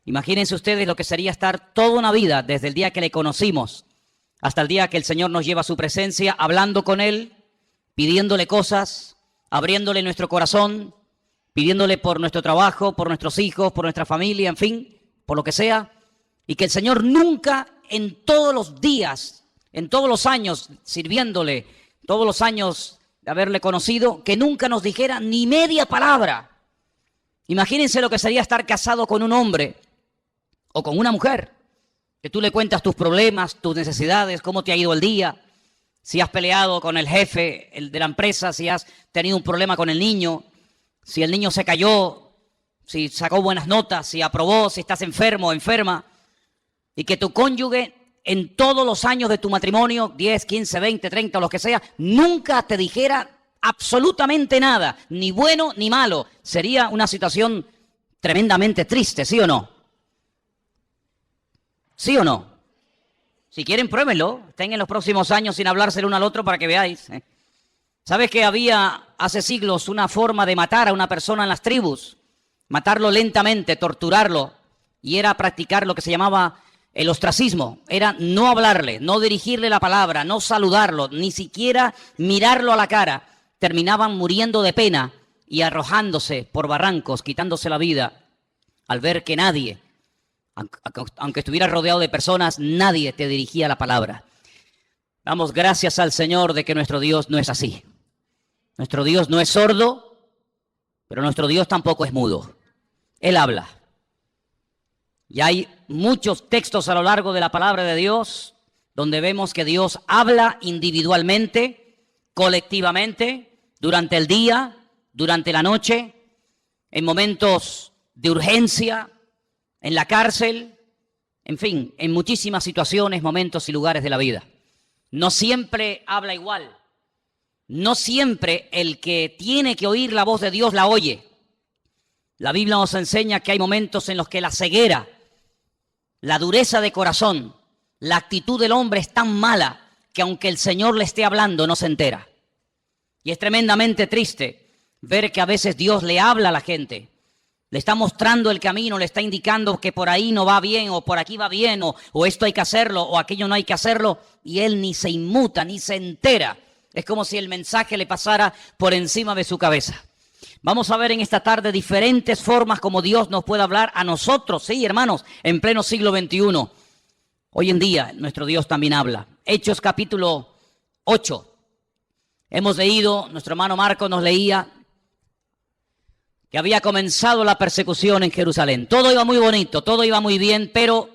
Imagínense ustedes lo que sería estar toda una vida, desde el día que le conocimos hasta el día que el Señor nos lleva a su presencia, hablando con Él, pidiéndole cosas, abriéndole nuestro corazón, pidiéndole por nuestro trabajo, por nuestros hijos, por nuestra familia, en fin, por lo que sea, y que el Señor nunca en todos los días, en todos los años sirviéndole, todos los años de haberle conocido, que nunca nos dijera ni media palabra. Imagínense lo que sería estar casado con un hombre o con una mujer, que tú le cuentas tus problemas, tus necesidades, cómo te ha ido el día, si has peleado con el jefe el de la empresa, si has tenido un problema con el niño, si el niño se cayó, si sacó buenas notas, si aprobó, si estás enfermo o enferma, y que tu cónyuge en todos los años de tu matrimonio, 10, 15, 20, 30 o lo que sea, nunca te dijera absolutamente nada, ni bueno ni malo. Sería una situación tremendamente triste, ¿sí o no? ¿Sí o no? Si quieren, pruébenlo. Estén en los próximos años sin hablarse el uno al otro para que veáis. ¿Sabes que había hace siglos una forma de matar a una persona en las tribus? Matarlo lentamente, torturarlo. Y era practicar lo que se llamaba el ostracismo. Era no hablarle, no dirigirle la palabra, no saludarlo, ni siquiera mirarlo a la cara. Terminaban muriendo de pena y arrojándose por barrancos, quitándose la vida, al ver que nadie, aunque estuvieras rodeado de personas, nadie te dirigía la palabra. Damos gracias al Señor de que nuestro Dios no es así. Nuestro Dios no es sordo, pero nuestro Dios tampoco es mudo. Él habla. Y hay muchos textos a lo largo de la palabra de Dios donde vemos que Dios habla individualmente, colectivamente, durante el día, durante la noche, en momentos de urgencia, en la cárcel, en fin, en muchísimas situaciones, momentos y lugares de la vida. No siempre habla igual. No siempre el que tiene que oír la voz de Dios la oye. La Biblia nos enseña que hay momentos en los que la ceguera, la dureza de corazón, la actitud del hombre es tan mala que aunque el Señor le esté hablando no se entera. Y es tremendamente triste ver que a veces Dios le habla a la gente. Le está mostrando el camino, le está indicando que por ahí no va bien o por aquí va bien o esto hay que hacerlo o aquello no hay que hacerlo y él ni se inmuta, ni se entera. Es como si el mensaje le pasara por encima de su cabeza. Vamos a ver en esta tarde diferentes formas como Dios nos puede hablar a nosotros, sí, hermanos, en pleno siglo XXI. Hoy en día nuestro Dios también habla. Hechos capítulo 8. Hemos leído, nuestro hermano Marco nos leía que había comenzado la persecución en Jerusalén. Todo iba muy bonito, todo iba muy bien, pero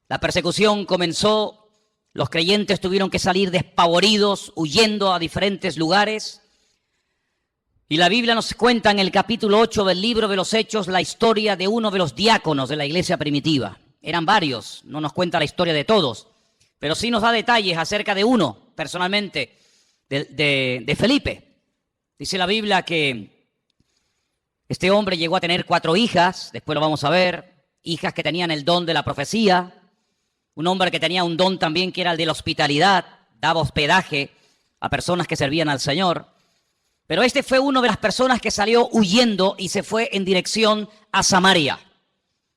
la persecución comenzó, los creyentes tuvieron que salir despavoridos, huyendo a diferentes lugares. Y la Biblia nos cuenta en el capítulo 8 del libro de los Hechos la historia de uno de los diáconos de la iglesia primitiva. Eran varios, no nos cuenta la historia de todos, pero sí nos da detalles acerca de uno, personalmente, de Felipe. Dice la Biblia que este hombre llegó a tener 4 hijas, después lo vamos a ver, hijas que tenían el don de la profecía, un hombre que tenía un don también que era el de la hospitalidad, daba hospedaje a personas que servían al Señor. Pero este fue uno de las personas que salió huyendo y se fue en dirección a Samaria,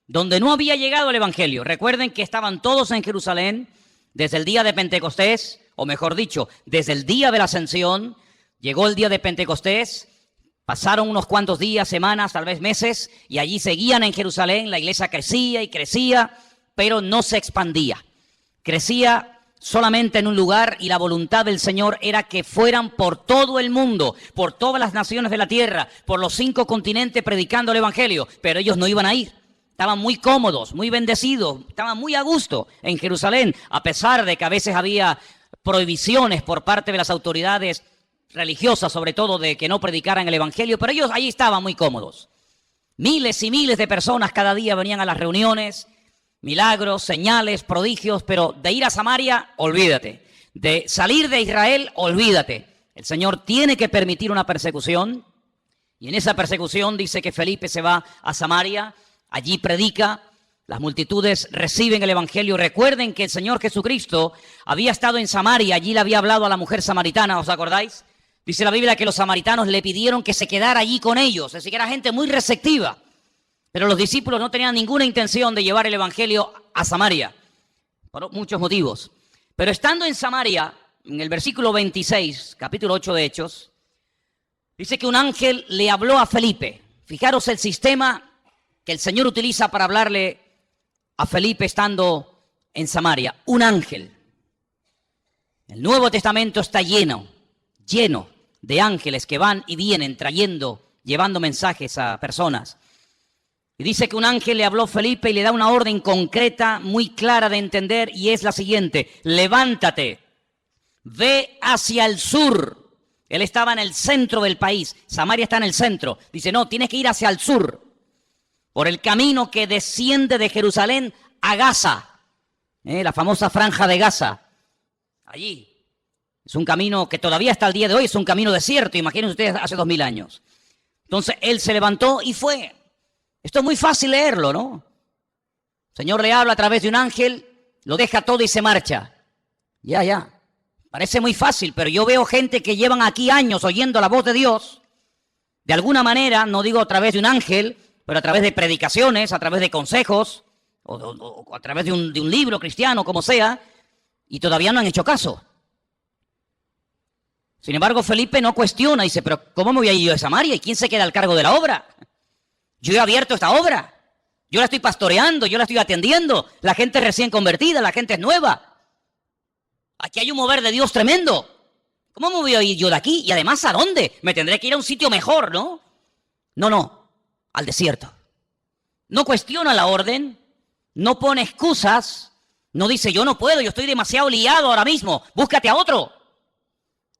donde no había llegado el Evangelio. Recuerden que estaban todos en Jerusalén desde el día de Pentecostés, o mejor dicho, desde el día de la Ascensión. Llegó el día de Pentecostés, pasaron unos cuantos días, semanas, tal vez meses, y allí seguían en Jerusalén. La iglesia crecía y crecía, pero no se expandía. Crecía solamente en un lugar y la voluntad del Señor era que fueran por todo el mundo, por todas las naciones de la tierra, por los 5 continentes predicando el Evangelio, pero ellos no iban a ir. Estaban muy cómodos, muy bendecidos, estaban muy a gusto en Jerusalén, a pesar de que a veces había prohibiciones por parte de las autoridades religiosas, sobre todo, de que no predicaran el Evangelio, pero ellos allí estaban muy cómodos. Miles y miles de personas cada día venían a las reuniones, milagros, señales, prodigios, pero de ir a Samaria, olvídate. De salir de Israel, olvídate. El Señor tiene que permitir una persecución, y en esa persecución dice que Felipe se va a Samaria, allí predica, las multitudes reciben el Evangelio. Recuerden que el Señor Jesucristo había estado en Samaria, allí le había hablado a la mujer samaritana, ¿os acordáis? Dice la Biblia que los samaritanos le pidieron que se quedara allí con ellos, es decir, que era gente muy receptiva, Pero los discípulos no tenían ninguna intención de llevar el evangelio a Samaria, por muchos motivos. Pero estando en Samaria, en el versículo 26, capítulo 8 de Hechos, dice que un ángel le habló a Felipe. Fijaros el sistema que el Señor utiliza para hablarle a Felipe estando en Samaria. Un ángel. El Nuevo Testamento está lleno de ángeles que van y vienen llevando mensajes a personas. Y dice que un ángel le habló a Felipe y le da una orden concreta, muy clara de entender, y es la siguiente: levántate, ve hacia el sur. Él estaba en el centro del país, Samaria está en el centro. Dice, no, tienes que ir hacia el sur, por el camino que desciende de Jerusalén a Gaza, la famosa franja de Gaza. Allí. Es un camino que todavía hasta el día de hoy es un camino desierto, imagínense ustedes, hace 2000 años. Entonces él se levantó y fue. Esto es muy fácil leerlo, ¿no? El Señor le habla a través de un ángel, lo deja todo y se marcha. Ya. Parece muy fácil, pero yo veo gente que llevan aquí años oyendo la voz de Dios. De alguna manera, no digo a través de un ángel, pero a través de predicaciones, a través de consejos, o a través de un libro cristiano, como sea, y todavía no han hecho caso. Sin embargo, Felipe no cuestiona, dice, pero ¿cómo me voy a ir yo a Samaria? ¿Y quién se queda al cargo de la obra? Yo he abierto esta obra, yo la estoy pastoreando, yo la estoy atendiendo, la gente es recién convertida, la gente es nueva. Aquí hay un mover de Dios tremendo. ¿Cómo me voy a ir yo de aquí? Y además, ¿a dónde? Me tendré que ir a un sitio mejor, ¿no? No, al desierto. No cuestiona la orden, no pone excusas, no dice yo no puedo, yo estoy demasiado liado ahora mismo, búscate a otro.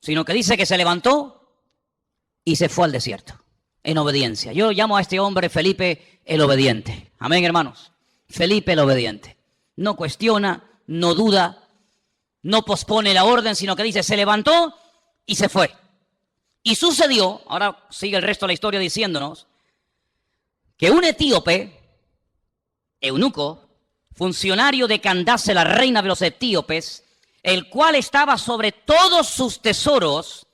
Sino que dice que se levantó y se fue al desierto. En obediencia. Yo llamo a este hombre Felipe el obediente. Amén, hermanos. Felipe el obediente. No cuestiona, no duda, no pospone la orden, sino que dice, se levantó y se fue. Y sucedió, ahora sigue el resto de la historia diciéndonos, que un etíope, eunuco, funcionario de Candace, la reina de los etíopes, el cual estaba sobre todos sus tesoros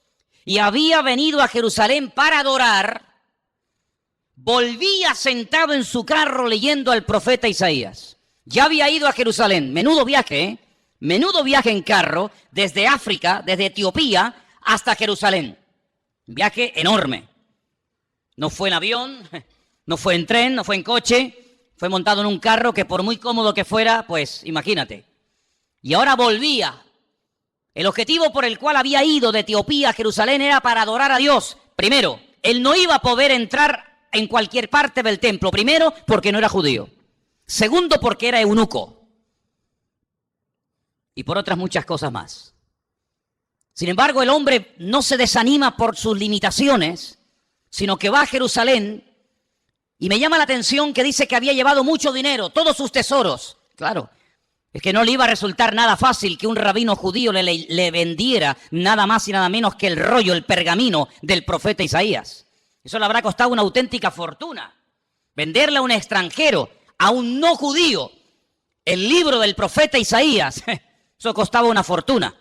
y había venido a Jerusalén para adorar, volvía sentado en su carro leyendo al profeta Isaías. Ya había ido a Jerusalén, menudo viaje en carro, desde África, desde Etiopía hasta Jerusalén. Viaje enorme. No fue en avión, no fue en tren, no fue en coche, fue montado en un carro que por muy cómodo que fuera, pues imagínate. Y ahora volvía. El objetivo por el cual había ido de Etiopía a Jerusalén era para adorar a Dios. Primero, él no iba a poder entrar en cualquier parte del templo. Primero, porque no era judío. Segundo, porque era eunuco. Y por otras muchas cosas más. Sin embargo, el hombre no se desanima por sus limitaciones, sino que va a Jerusalén. Y me llama la atención que dice que había llevado mucho dinero, todos sus tesoros. Claro, es que no le iba a resultar nada fácil que un rabino judío le vendiera nada más y nada menos que el rollo, el pergamino del profeta Isaías. Eso le habrá costado una auténtica fortuna. Venderle a un extranjero, a un no judío, el libro del profeta Isaías, eso costaba una fortuna.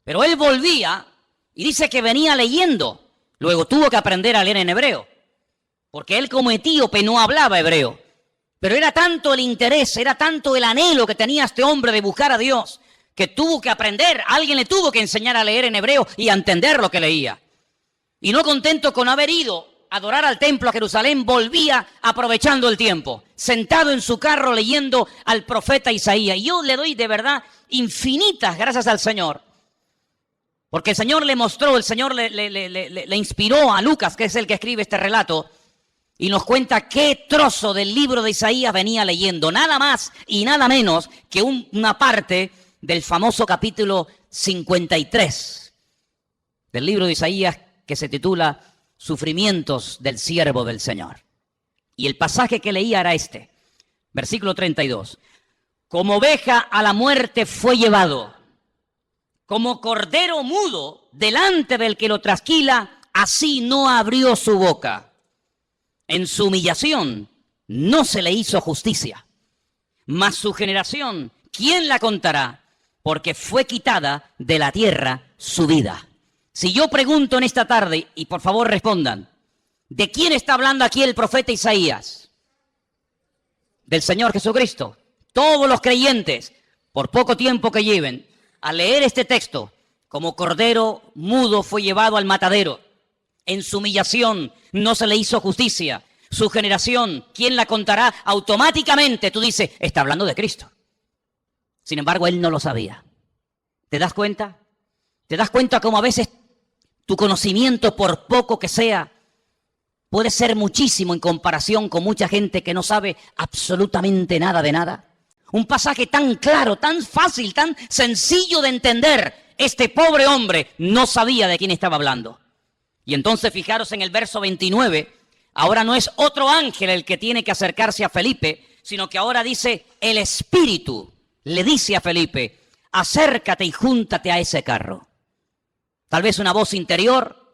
Pero él volvía y dice que venía leyendo. Luego tuvo que aprender a leer en hebreo, porque él como etíope no hablaba hebreo. Pero era tanto el interés, era tanto el anhelo que tenía este hombre de buscar a Dios, que tuvo que aprender, alguien le tuvo que enseñar a leer en hebreo y a entender lo que leía. Y no contento con haber ido a adorar al templo a Jerusalén, volvía aprovechando el tiempo, sentado en su carro leyendo al profeta Isaías. Y yo le doy de verdad infinitas gracias al Señor, porque el Señor le mostró, el Señor le inspiró a Lucas, que es el que escribe este relato, y nos cuenta qué trozo del libro de Isaías venía leyendo, nada más y nada menos que una parte del famoso capítulo 53 del libro de Isaías, que se titula Sufrimientos del siervo del Señor. Y el pasaje que leía era este, versículo 32. Como oveja a la muerte fue llevado, como cordero mudo delante del que lo trasquila, así no abrió su boca. En su humillación no se le hizo justicia. Mas su generación, ¿quién la contará? Porque fue quitada de la tierra su vida. Si yo pregunto en esta tarde, y por favor respondan, ¿De quién está hablando aquí el profeta Isaías? Del Señor Jesucristo. Todos los creyentes, por poco tiempo que lleven, al leer este texto, como cordero mudo fue llevado al matadero. En su humillación no se le hizo justicia. Su generación, ¿quién la contará? Automáticamente tú dices, está hablando de Cristo. Sin embargo, él no lo sabía. ¿Te das cuenta? ¿Te das cuenta cómo a veces tu conocimiento, por poco que sea, puede ser muchísimo en comparación con mucha gente que no sabe absolutamente nada de nada? Un pasaje tan claro, tan fácil, tan sencillo de entender. Este pobre hombre no sabía de quién estaba hablando. Y entonces fijaros en el verso 29, ahora no es otro ángel el que tiene que acercarse a Felipe, sino que ahora dice, el Espíritu le dice a Felipe, acércate y júntate a ese carro. Tal vez una voz interior,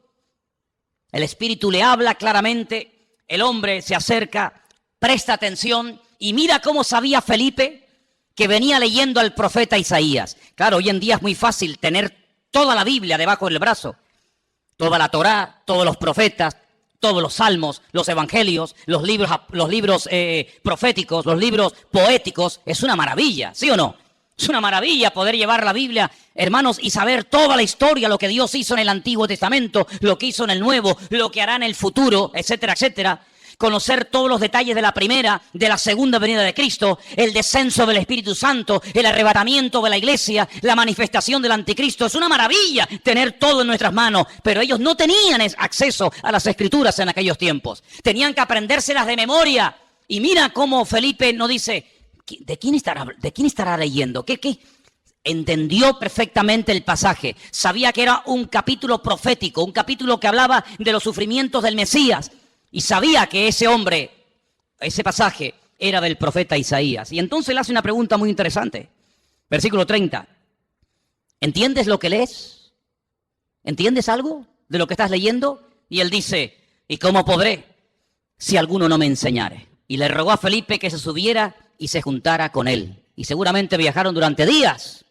el Espíritu le habla claramente, el hombre se acerca, presta atención y mira cómo sabía Felipe que venía leyendo al profeta Isaías. Claro, hoy en día es muy fácil tener toda la Biblia debajo del brazo, toda la Torá, todos los profetas, todos los salmos, los evangelios, los libros proféticos, los libros poéticos. Es una maravilla, ¿sí o no? Es una maravilla poder llevar la Biblia, hermanos, y saber toda la historia, lo que Dios hizo en el Antiguo Testamento, lo que hizo en el Nuevo, lo que hará en el futuro, etcétera, etcétera. Conocer todos los detalles de la primera, de la segunda venida de Cristo, el descenso del Espíritu Santo, el arrebatamiento de la iglesia, la manifestación del anticristo. Es una maravilla tener todo en nuestras manos, pero ellos no tenían acceso a las Escrituras en aquellos tiempos. Tenían que aprendérselas de memoria. Y mira cómo Felipe no dice, ¿de quién estará leyendo? ¿Qué? Entendió perfectamente el pasaje. Sabía que era un capítulo profético, un capítulo que hablaba de los sufrimientos del Mesías. Y sabía que ese hombre, ese pasaje, era del profeta Isaías. Y entonces le hace una pregunta muy interesante. Versículo 30. ¿Entiendes lo que lees? ¿Entiendes algo de lo que estás leyendo? Y él dice, ¿y cómo podré si alguno no me enseñare? Y le rogó a Felipe que se subiera y se juntara con él. Y seguramente viajaron durante días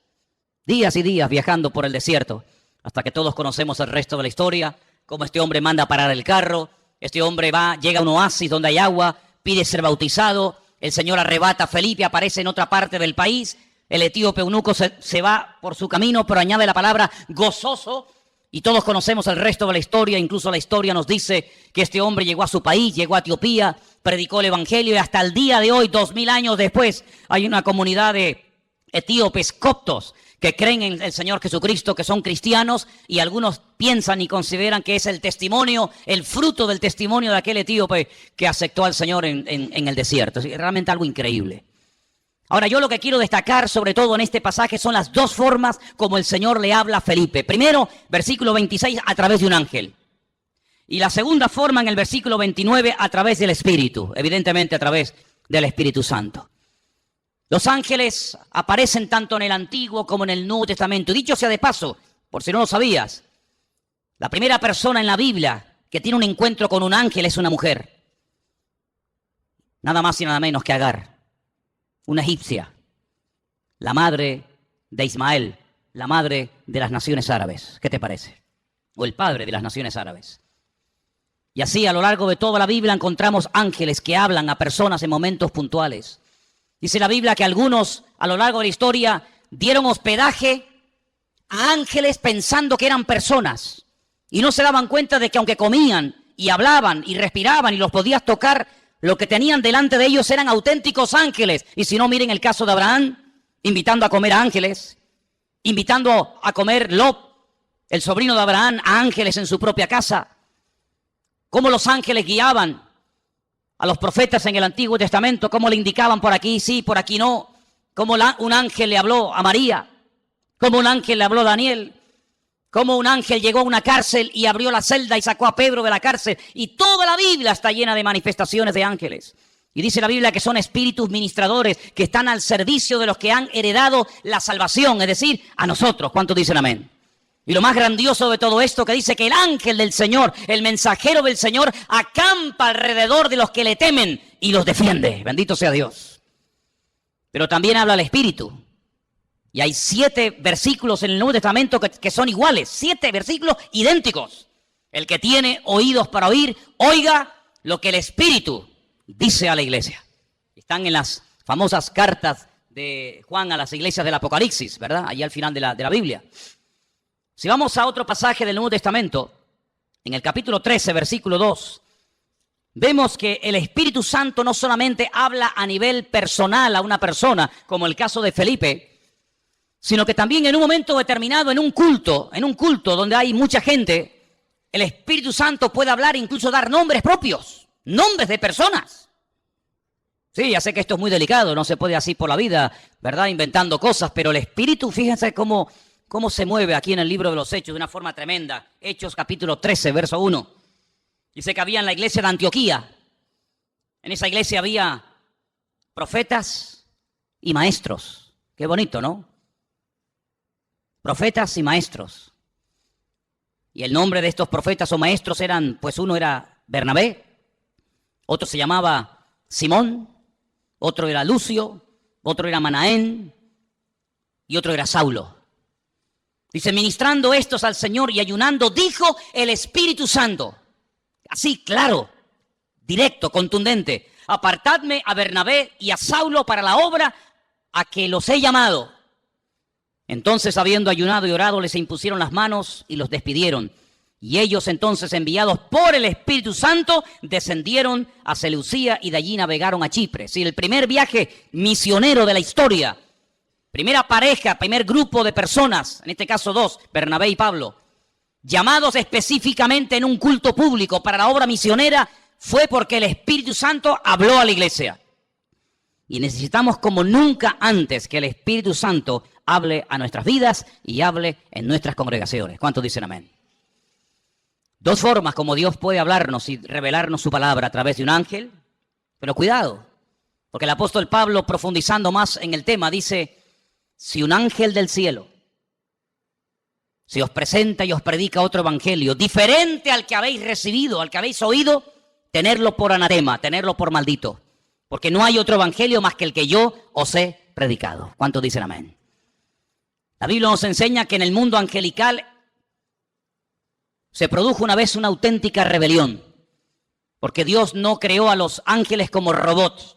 y días viajando por el desierto, hasta que todos conocemos el resto de la historia, cómo este hombre manda a parar el carro. Este hombre llega a un oasis donde hay agua, pide ser bautizado, el Señor arrebata a Felipe, aparece en otra parte del país, el etíope eunuco se va por su camino, pero añade la palabra gozoso, y todos conocemos el resto de la historia. Incluso la historia nos dice que este hombre llegó a su país, llegó a Etiopía, predicó el evangelio, y hasta el día de hoy, 2000 años después, hay una comunidad de etíopes coptos que creen en el Señor Jesucristo, que son cristianos, y algunos piensan y consideran que es el testimonio, el fruto del testimonio de aquel etíope que aceptó al Señor en el desierto. Es realmente algo increíble. Ahora, yo lo que quiero destacar sobre todo en este pasaje son las dos formas como el Señor le habla a Felipe. Primero, versículo 26, a través de un ángel. Y la segunda forma en el versículo 29, a través del Espíritu, evidentemente a través del Espíritu Santo. Los ángeles aparecen tanto en el Antiguo como en el Nuevo Testamento. Dicho sea de paso, por si no lo sabías, la primera persona en la Biblia que tiene un encuentro con un ángel es una mujer. Nada más y nada menos que Agar, una egipcia, la madre de Ismael, la madre de las naciones árabes. ¿Qué te parece? O el padre de las naciones árabes. Y así a lo largo de toda la Biblia encontramos ángeles que hablan a personas en momentos puntuales. Dice la Biblia que algunos a lo largo de la historia dieron hospedaje a ángeles pensando que eran personas y no se daban cuenta de que aunque comían y hablaban y respiraban y los podías tocar, lo que tenían delante de ellos eran auténticos ángeles. Y si no, miren el caso de Abraham, invitando a comer a ángeles, invitando a comer Lot, el sobrino de Abraham, a ángeles en su propia casa. Cómo los ángeles guiaban a los profetas en el Antiguo Testamento, cómo le indicaban por aquí sí, por aquí no, cómo un ángel le habló a María, cómo un ángel le habló a Daniel, cómo un ángel llegó a una cárcel y abrió la celda y sacó a Pedro de la cárcel. Y toda la Biblia está llena de manifestaciones de ángeles. Y dice la Biblia que son espíritus ministradores que están al servicio de los que han heredado la salvación, es decir, a nosotros. ¿Cuántos dicen amén? Y lo más grandioso de todo esto que dice que el ángel del Señor, el mensajero del Señor, acampa alrededor de los que le temen y los defiende. Bendito sea Dios. Pero también habla el Espíritu. Y hay 7 versículos en el Nuevo Testamento que son iguales. 7 versículos idénticos. El que tiene oídos para oír, oiga lo que el Espíritu dice a la iglesia. Están en las famosas cartas de Juan a las iglesias del Apocalipsis, ¿verdad? Allí al final de la Biblia. Si vamos a otro pasaje del Nuevo Testamento, en el capítulo 13, versículo 2, vemos que el Espíritu Santo no solamente habla a nivel personal a una persona, como el caso de Felipe, sino que también en un momento determinado, en un culto donde hay mucha gente, el Espíritu Santo puede hablar e incluso dar nombres propios, nombres de personas. Sí, ya sé que esto es muy delicado, no se puede así por la vida, ¿verdad? Inventando cosas, pero el Espíritu, fíjense cómo se mueve aquí en el libro de los Hechos de una forma tremenda. Hechos capítulo 13, verso 1. Dice que había en la iglesia de Antioquía, en esa iglesia había profetas y maestros. Qué bonito, ¿no? Profetas y maestros. Y el nombre de estos profetas o maestros eran, pues uno era Bernabé, otro se llamaba Simón, otro era Lucio, otro era Manaén y otro era Saulo. Dice, ministrando estos al Señor y ayunando, dijo el Espíritu Santo, así claro, directo, contundente, apartadme a Bernabé y a Saulo para la obra a que los he llamado. Entonces, habiendo ayunado y orado, les impusieron las manos y los despidieron. Y ellos entonces, enviados por el Espíritu Santo, descendieron a Seleucía y de allí navegaron a Chipre. Sí, el primer viaje misionero de la historia. Primera pareja, primer grupo de personas, en este caso dos, Bernabé y Pablo, llamados específicamente en un culto público para la obra misionera, fue porque el Espíritu Santo habló a la iglesia. Y necesitamos como nunca antes que el Espíritu Santo hable a nuestras vidas y hable en nuestras congregaciones. ¿Cuántos dicen amén? Dos formas como Dios puede hablarnos y revelarnos su palabra a través de un ángel. Pero cuidado, porque el apóstol Pablo, profundizando más en el tema, dice, si un ángel del cielo se os presenta y os predica otro evangelio diferente al que habéis recibido, al que habéis oído, tenerlo por anatema, tenerlo por maldito. Porque no hay otro evangelio más que el que yo os he predicado. ¿Cuántos dicen amén? La Biblia nos enseña que en el mundo angelical se produjo una vez una auténtica rebelión. Porque Dios no creó a los ángeles como robots,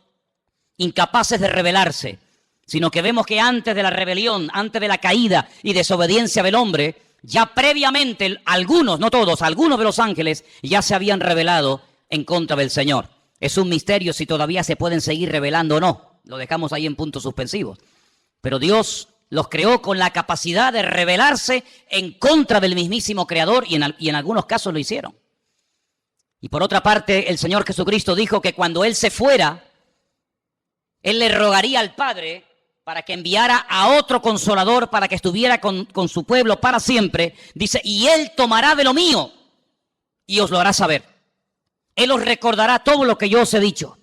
incapaces de rebelarse, sino que vemos que antes de la rebelión, antes de la caída y desobediencia del hombre, ya previamente algunos, no todos, algunos de los ángeles ya se habían rebelado en contra del Señor. Es un misterio si todavía se pueden seguir rebelando o no. Lo dejamos ahí en puntos suspensivos. Pero Dios los creó con la capacidad de rebelarse en contra del mismísimo Creador y en algunos casos lo hicieron. Y por otra parte, el Señor Jesucristo dijo que cuando Él se fuera, Él le rogaría al Padre para que enviara a otro consolador para que estuviera con su pueblo para siempre. Dice, y Él tomará de lo mío y os lo hará saber. Él os recordará todo lo que yo os he dicho.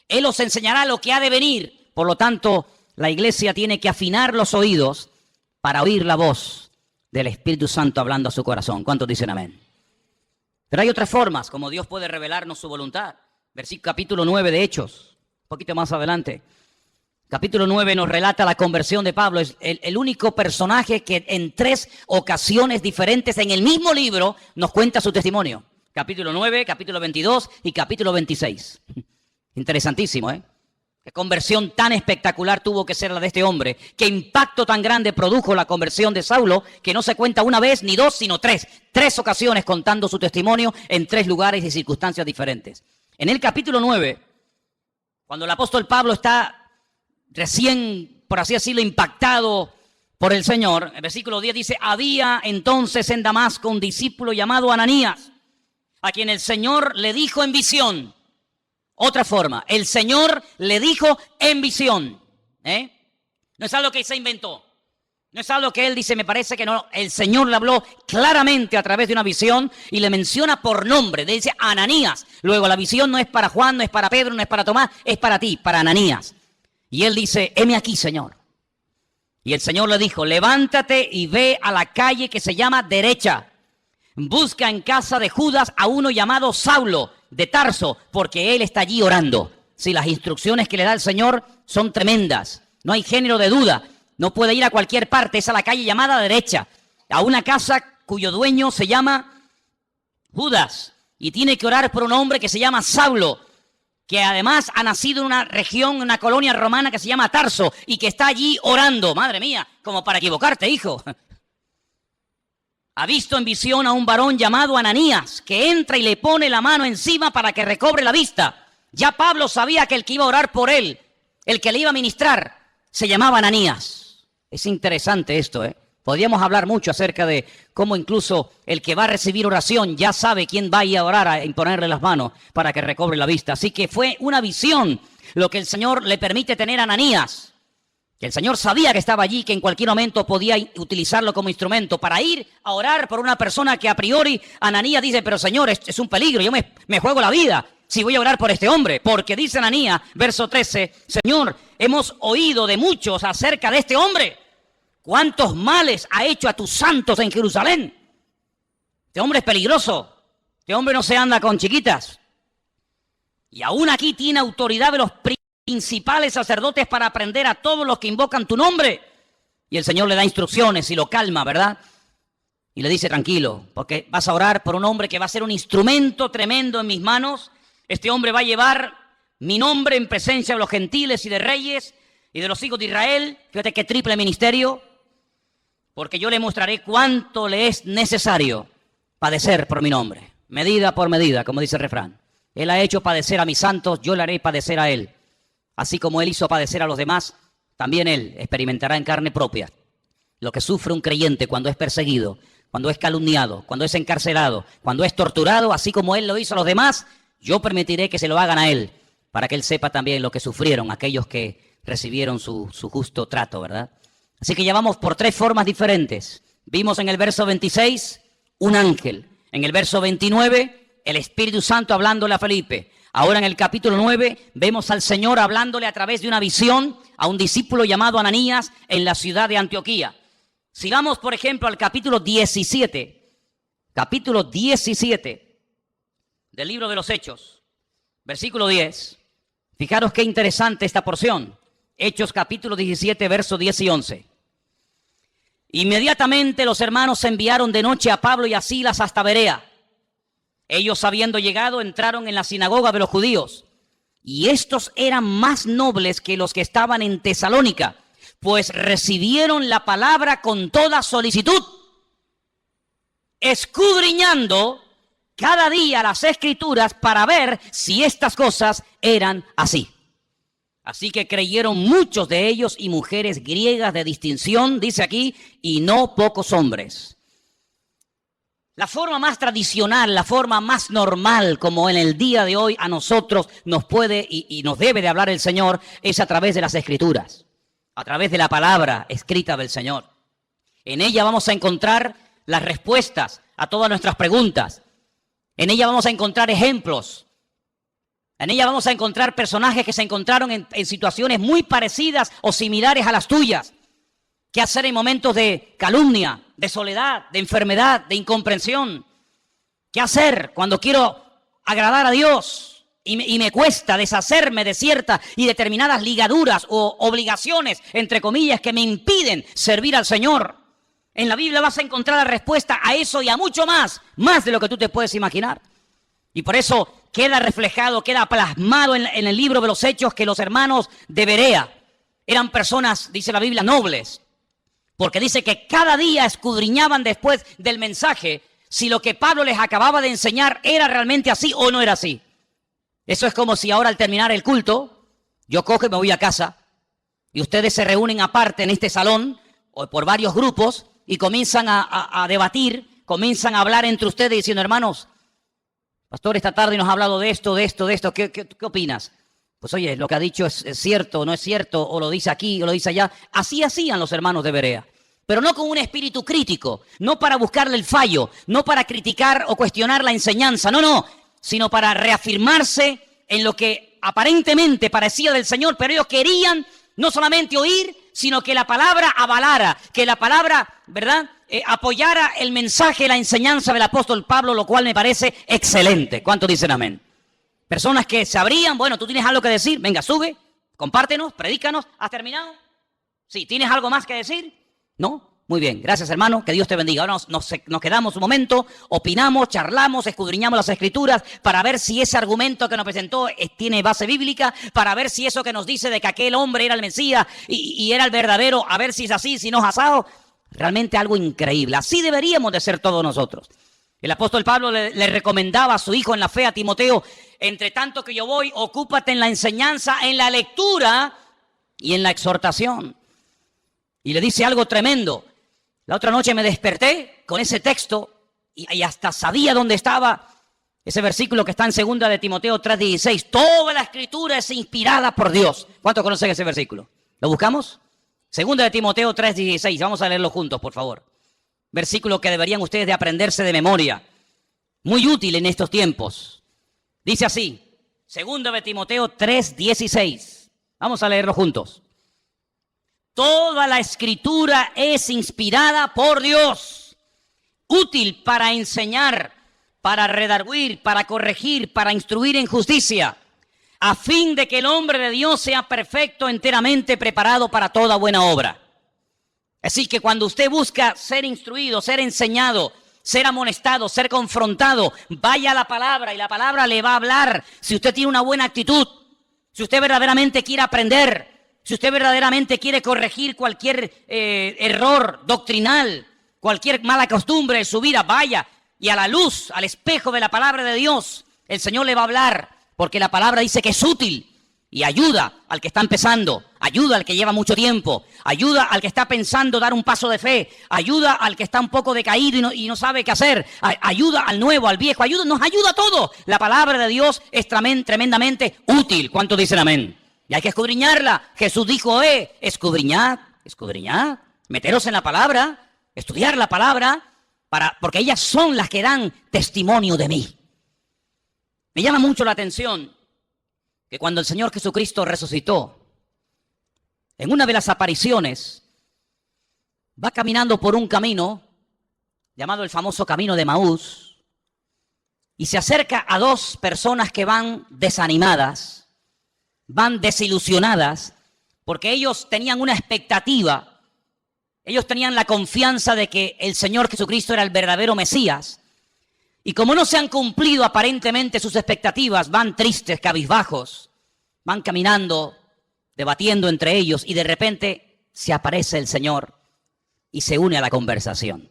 Él os enseñará lo que ha de venir. Por lo tanto, la iglesia tiene que afinar los oídos para oír la voz del Espíritu Santo hablando a su corazón. ¿Cuántos dicen amén? Pero hay otras formas como Dios puede revelarnos su voluntad. Capítulo 9 de Hechos, un poquito más adelante. Capítulo 9 nos relata la conversión de Pablo. Es el único personaje que en 3 ocasiones diferentes en el mismo libro nos cuenta su testimonio. Capítulo 9, capítulo 22 y capítulo 26. Interesantísimo, ¿eh? Qué conversión tan espectacular tuvo que ser la de este hombre. Qué impacto tan grande produjo la conversión de Saulo, que no se cuenta una vez ni dos, sino 3. 3 ocasiones contando su testimonio en 3 lugares y circunstancias diferentes. En el capítulo 9, cuando el apóstol Pablo está recién, por así decirlo, impactado por el Señor, el versículo 10 dice, había entonces en Damasco un discípulo llamado Ananías, a quien el Señor le dijo en visión. Otra forma, el Señor le dijo en visión. No es algo que se inventó. No es algo que él dice, me parece que no. El Señor le habló claramente a través de una visión y le menciona por nombre. Le dice Ananías. Luego la visión no es para Juan, no es para Pedro, no es para Tomás, es para ti, para Ananías. Y él dice, heme aquí, Señor. Y el Señor le dijo, levántate y ve a la calle que se llama Derecha. Busca en casa de Judas a uno llamado Saulo de Tarso, porque él está allí orando. Si las instrucciones que le da el Señor son tremendas, no hay género de duda. No puede ir a cualquier parte, es a la calle llamada Derecha, a una casa cuyo dueño se llama Judas, y tiene que orar por un hombre que se llama Saulo, que además ha nacido en una región, una colonia romana que se llama Tarso, y que está allí orando. Madre mía, como para equivocarte, hijo. Ha visto en visión a un varón llamado Ananías, que entra y le pone la mano encima para que recobre la vista. Ya Pablo sabía que el que iba a orar por él, el que le iba a ministrar, se llamaba Ananías. Es interesante esto, ¿eh? Podríamos hablar mucho acerca de cómo incluso el que va a recibir oración ya sabe quién va a ir a orar, a imponerle las manos para que recobre la vista. Así que fue una visión lo que el Señor le permite tener a Ananías. Que el Señor sabía que estaba allí, que en cualquier momento podía utilizarlo como instrumento para ir a orar por una persona que a priori Ananías dice, pero Señor, es un peligro, yo me juego la vida si voy a orar por este hombre. Porque dice Ananías, verso 13, Señor, hemos oído de muchos acerca de este hombre. ¿Cuántos males ha hecho a tus santos en Jerusalén? Este hombre es peligroso. Este hombre no se anda con chiquitas. Y aún aquí tiene autoridad de los principales sacerdotes para aprender a todos los que invocan tu nombre. Y el Señor le da instrucciones y lo calma, ¿verdad? Y le dice, tranquilo, porque vas a orar por un hombre que va a ser un instrumento tremendo en mis manos. Este hombre va a llevar mi nombre en presencia de los gentiles y de reyes y de los hijos de Israel. Fíjate qué triple ministerio. Porque yo le mostraré cuánto le es necesario padecer por mi nombre. Medida por medida, como dice el refrán. Él ha hecho padecer a mis santos, yo le haré padecer a él. Así como él hizo padecer a los demás, también él experimentará en carne propia lo que sufre un creyente cuando es perseguido, cuando es calumniado, cuando es encarcelado, cuando es torturado, así como él lo hizo a los demás, yo permitiré que se lo hagan a él, para que él sepa también lo que sufrieron aquellos que recibieron su justo trato, ¿verdad? Así que ya vamos por tres formas diferentes. Vimos en el verso 26 un ángel. En el verso 29 el Espíritu Santo hablándole a Felipe. Ahora en el capítulo 9 vemos al Señor hablándole a través de una visión a un discípulo llamado Ananías en la ciudad de Antioquía. Si vamos, por ejemplo, al capítulo 17 del libro de los Hechos, versículo 10. Fijaros qué interesante esta porción. Hechos capítulo 17, versos 10 y 11. Inmediatamente los hermanos enviaron de noche a Pablo y a Silas hasta Berea. Ellos, habiendo llegado, entraron en la sinagoga de los judíos. Y estos eran más nobles que los que estaban en Tesalónica, pues recibieron la palabra con toda solicitud, escudriñando cada día las Escrituras para ver si estas cosas eran así. Así que creyeron muchos de ellos y mujeres griegas de distinción, dice aquí, y no pocos hombres. La forma más tradicional, la forma más normal, como en el día de hoy a nosotros nos puede y nos debe de hablar el Señor, es a través de las Escrituras, a través de la palabra escrita del Señor. En ella vamos a encontrar las respuestas a todas nuestras preguntas. En ella vamos a encontrar ejemplos. En ella vamos a encontrar personajes que se encontraron en situaciones muy parecidas o similares a las tuyas. ¿Qué hacer en momentos de calumnia, de soledad, de enfermedad, de incomprensión? ¿Qué hacer cuando quiero agradar a Dios y me cuesta deshacerme de ciertas y determinadas ligaduras o obligaciones, entre comillas, que me impiden servir al Señor? En la Biblia vas a encontrar la respuesta a eso y a mucho más de lo que tú te puedes imaginar. Y por eso queda reflejado, queda plasmado en el libro de los Hechos que los hermanos de Berea eran personas, dice la Biblia, nobles. Porque dice que cada día escudriñaban después del mensaje si lo que Pablo les acababa de enseñar era realmente así o no era así. Eso es como si ahora al terminar el culto, yo cojo y me voy a casa y ustedes se reúnen aparte en este salón o por varios grupos y comienzan a debatir, comienzan a hablar entre ustedes diciendo, hermanos, pastor, esta tarde nos ha hablado de esto, ¿qué opinas? Pues oye, lo que ha dicho es cierto, no es cierto, o lo dice aquí, o lo dice allá. Así hacían los hermanos de Berea, pero no con un espíritu crítico, no para buscarle el fallo, no para criticar o cuestionar la enseñanza, no, sino para reafirmarse en lo que aparentemente parecía del Señor, pero ellos querían no solamente oír, sino que la palabra avalara, que la palabra, ¿verdad?, apoyara el mensaje, la enseñanza del apóstol Pablo, lo cual me parece excelente. ¿Cuántos dicen amén? Personas que se abrían, bueno, tú tienes algo que decir, venga, sube, compártenos, predícanos, ¿has terminado? Sí, ¿tienes algo más que decir? No, Muy bien, gracias hermano, que Dios te bendiga. Ahora nos quedamos un momento, opinamos, charlamos, escudriñamos las escrituras para ver si ese argumento que nos presentó tiene base bíblica, para ver si eso que nos dice de que aquel hombre era el Mesías y era el verdadero, a ver si es así, si no es asado. Realmente algo increíble. Así deberíamos de ser todos nosotros. El apóstol Pablo le recomendaba a su hijo en la fe, a Timoteo, entre tanto que yo voy, ocúpate en la enseñanza, en la lectura y en la exhortación. Y le dice algo tremendo. La otra noche me desperté con ese texto y hasta sabía dónde estaba ese versículo que está en 2 de Timoteo 3:16. Toda la escritura es inspirada por Dios. ¿Cuántos conocen ese versículo? ¿Lo buscamos? 2 de Timoteo 3:16. Vamos a leerlo juntos, por favor. Versículo que deberían ustedes de aprenderse de memoria. Muy útil en estos tiempos. Dice así, 2 de Timoteo 3:16. Vamos a leerlo juntos. Toda la escritura es inspirada por Dios, útil para enseñar, para redarguir, para corregir, para instruir en justicia, a fin de que el hombre de Dios sea perfecto, enteramente preparado para toda buena obra. Así que cuando usted busca ser instruido, ser enseñado, ser amonestado, ser confrontado, vaya a la palabra y la palabra le va a hablar. Si usted tiene una buena actitud, si usted verdaderamente quiere aprender, si usted verdaderamente quiere corregir cualquier error doctrinal, cualquier mala costumbre de su vida, vaya y a la luz, al espejo de la palabra de Dios, el Señor le va a hablar, porque la palabra dice que es útil y ayuda al que está empezando, ayuda al que lleva mucho tiempo, ayuda al que está pensando dar un paso de fe, ayuda al que está un poco decaído y no sabe qué hacer, ayuda al nuevo, al viejo, nos ayuda a todos. La palabra de Dios es tremendamente útil. ¿Cuántos dicen amén? Y hay que escudriñarla. Jesús dijo, escudriñad, meteros en la palabra, estudiar la palabra, porque ellas son las que dan testimonio de mí. Me llama mucho la atención que cuando el Señor Jesucristo resucitó, en una de las apariciones, va caminando por un camino, llamado el famoso camino de Emaús, y se acerca a dos personas que van desanimadas, van desilusionadas, porque ellos tenían una expectativa, ellos tenían la confianza de que el Señor Jesucristo era el verdadero Mesías, y como no se han cumplido aparentemente sus expectativas, van tristes, cabizbajos, van caminando, debatiendo entre ellos, y de repente se aparece el Señor y se une a la conversación.